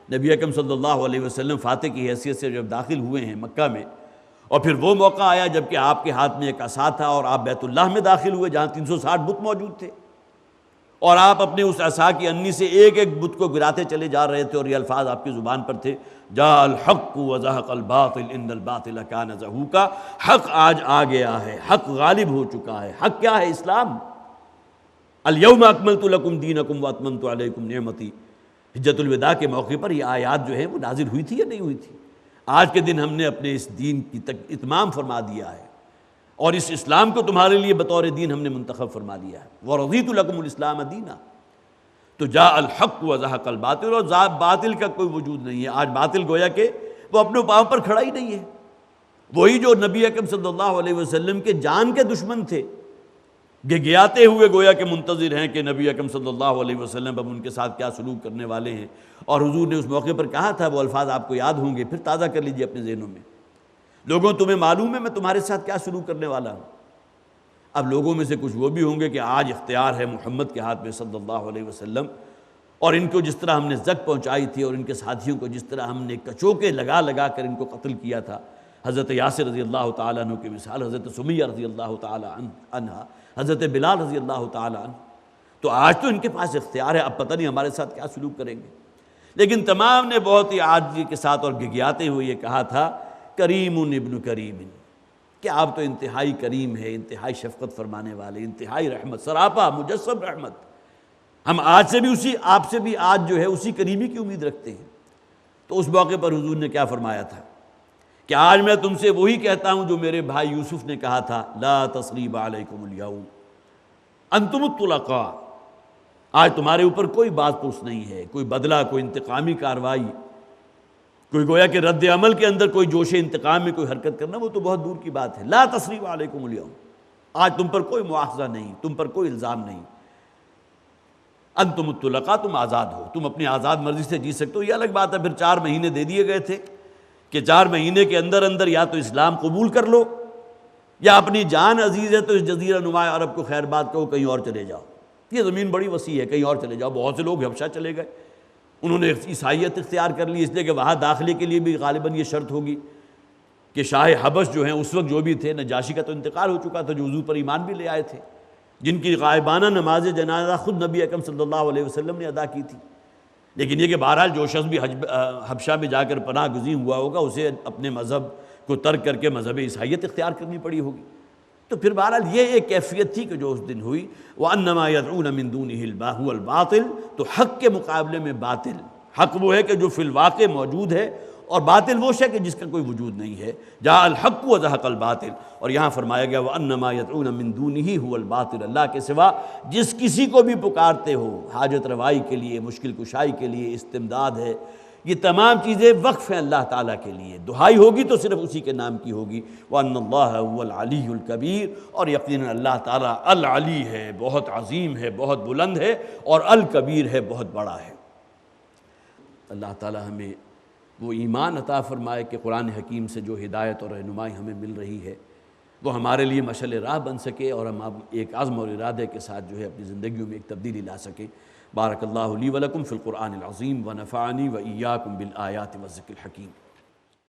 نبی اکرم صلی اللہ علیہ وسلم فاتح کی حیثیت سے جب داخل ہوئے ہیں مکہ میں، اور پھر وہ موقع آیا جب کہ آپ کے ہاتھ میں ایک عصا تھا اور آپ بیت اللہ میں داخل ہوئے جہاں 360 بت موجود تھے، اور آپ اپنے اس عصا کی انی سے ایک ایک بت کو گراتے چلے جا رہے تھے، اور یہ الفاظ آپ کی زبان پر تھے، جاء الحق وزهق الباطل ان الباطل کان زہوقا۔ حق آج آ گیا ہے، حق غالب ہو چکا ہے۔ حق کیا ہے؟ اسلام۔ الیوم اکملت لکم دینکم واتممت علیکم نعمتی، حجۃ الوداع کے موقع پر یہ آیات جو ہے وہ نازل ہوئی تھی یا نہیں ہوئی تھی؟ آج کے دن ہم نے اپنے اس دین کی اتمام فرما دیا ہے، اور اس اسلام کو تمہارے لیے بطور دین ہم نے منتخب فرما لیا ہے۔ وَرَضِيتُ لَكُمُ الْإِسْلَامَ دِينًا، تو جاء الحق وزهق الباطل، اور باطل کا کوئی وجود نہیں ہے۔ آج باطل گویا کہ وہ اپنے پاؤں پر کھڑا ہی نہیں ہے۔ وہی جو نبی اکرم صلی اللہ علیہ وسلم کے جان کے دشمن تھے، گھگھیاتے ہوئے گویا کہ منتظر ہیں کہ نبی اکرم صلی اللہ علیہ وسلم اب ان کے ساتھ کیا سلوک کرنے والے ہیں، اور حضور نے اس موقع پر کہا تھا، وہ الفاظ آپ کو یاد ہوں گے، پھر تازہ کر لیجئے اپنے ذہنوں میں، لوگوں تمہیں معلوم ہے میں تمہارے ساتھ کیا سلوک کرنے والا ہوں۔ اب لوگوں میں سے کچھ وہ بھی ہوں گے کہ آج اختیار ہے محمد کے ہاتھ میں صلی اللہ علیہ وسلم، اور ان کو جس طرح ہم نے زک پہنچائی تھی، اور ان کے ساتھیوں کو جس طرح ہم نے کچوکے لگا لگا کر ان کو قتل کیا تھا، حضرت یاسر رضی اللہ تعالیٰ عنہ کی مثال، حضرت سمیہ رضی اللہ تعالیٰ عنہ، حضرت بلال رضی اللہ تعالیٰ عنہ، تو آج تو ان کے پاس اختیار ہے، اب پتہ نہیں ہمارے ساتھ کیا سلوک کریں گے۔ لیکن تمام نے بہت ہی عاجزی کے ساتھ اور گھگھیاتے ہوئے یہ کہا تھا، کریم ابن کریم، کہ آپ تو انتہائی کریم ہے، انتہائی شفقت فرمانے والے، انتہائی رحمت، سراپا مجسم رحمت، ہم آج سے بھی آپ سے بھی آج جو ہے اسی کریمی کی امید رکھتے ہیں۔ تو اس موقع پر حضور نے کیا فرمایا تھا کہ آج میں تم سے وہی کہتا ہوں جو میرے بھائی یوسف نے کہا تھا، لا تثریب علیکم الیوم انتم الطلقاء، آج تمہارے اوپر کوئی بات پرس نہیں ہے، کوئی بدلہ، کوئی انتقامی کارروائی، کوئی گویا کہ رد عمل کے اندر کوئی جوش انتقام میں کوئی حرکت کرنا، وہ تو بہت دور کی بات ہے۔ لا تثریب علیکم الیوم، آج تم پر کوئی مواخذہ نہیں، تم پر کوئی الزام نہیں، انتم الطلقاء، تم آزاد ہو، تم اپنی آزاد مرضی سے جی سکتے ہو۔ یہ الگ بات ہے پھر 4 مہینے دے دیے گئے تھے کہ 4 مہینے کے اندر اندر یا تو اسلام قبول کر لو، یا اپنی جان عزیز ہے تو اس جزیرہ نما عرب کو خیر بات کہو، کہیں اور چلے جاؤ، یہ زمین بڑی وسیع ہے، کہیں اور چلے جاؤ۔ بہت سے لوگ حبشہ چلے گئے، انہوں نے عیسائیت اختیار کر لی، اس لیے کہ وہاں داخلے کے لیے بھی غالباً یہ شرط ہوگی کہ شاہ حبش جو ہیں اس وقت جو بھی تھے، نجاشی کا تو انتقال ہو چکا تھا، جو حضور پر ایمان بھی لے آئے تھے، جن کی غائبانہ نماز جنازہ خود نبی اکرم صلی اللہ علیہ وسلم نے ادا کی تھی۔ لیکن یہ کہ بہرحال جو شخص بھی حبشہ میں جا کر پناہ گزین ہوا ہوگا، اسے اپنے مذہب کو ترک کر کے مذہب عیسائیت اختیار کرنی پڑی ہوگی۔ تو پھر بہرحال یہ ایک کیفیت تھی کہ جو اس دن ہوئی، وَأَنَّمَا يَدْعُونَ مِن دُونِهِ هُوَ الْبَاطِلُ، تو حق کے مقابلے میں باطل، حق وہ ہے کہ جو فی الواقع موجود ہے، اور باطل وہ شے کہ جس کا کوئی وجود نہیں ہے۔ جاء الحق وزهق الباطل، اور یہاں فرمایا گیا وَأَنَّمَا يَدْعُونَ مِن دُونِهِ هُوَ الْبَاطِلُ، اللہ کے سوا جس کسی کو بھی پکارتے ہو حاجت روائی کے لیے، مشکل کشائی کے لیے، استمداد ہے، یہ تمام چیزیں وقف ہیں اللہ تعالیٰ کے لیے، دہائی ہوگی تو صرف اسی کے نام کی ہوگی۔ وَأَنَّ اللَّهَ هُوَ الْعَلِيُّ الْكَبِيرُ، اور یقیناً اللہ تعالیٰ العلی ہے، بہت عظیم ہے، بہت بلند ہے، اور الکبیر ہے، بہت بڑا ہے۔ اللہ تعالیٰ ہمیں وہ ایمان عطا فرمائے کہ قرآن حکیم سے جو ہدایت اور رہنمائی ہمیں مل رہی ہے وہ ہمارے لیے مشعل راہ بن سکے، اور ہم اب ایک عزم اور ارادے کے ساتھ جو ہے اپنی زندگیوں میں ایک تبدیلی لا سکیں۔ بارک اللہ لی ولکم فی القرآن العظیم ونفعنی وإیاکم بالآیات والذکر الحکیم۔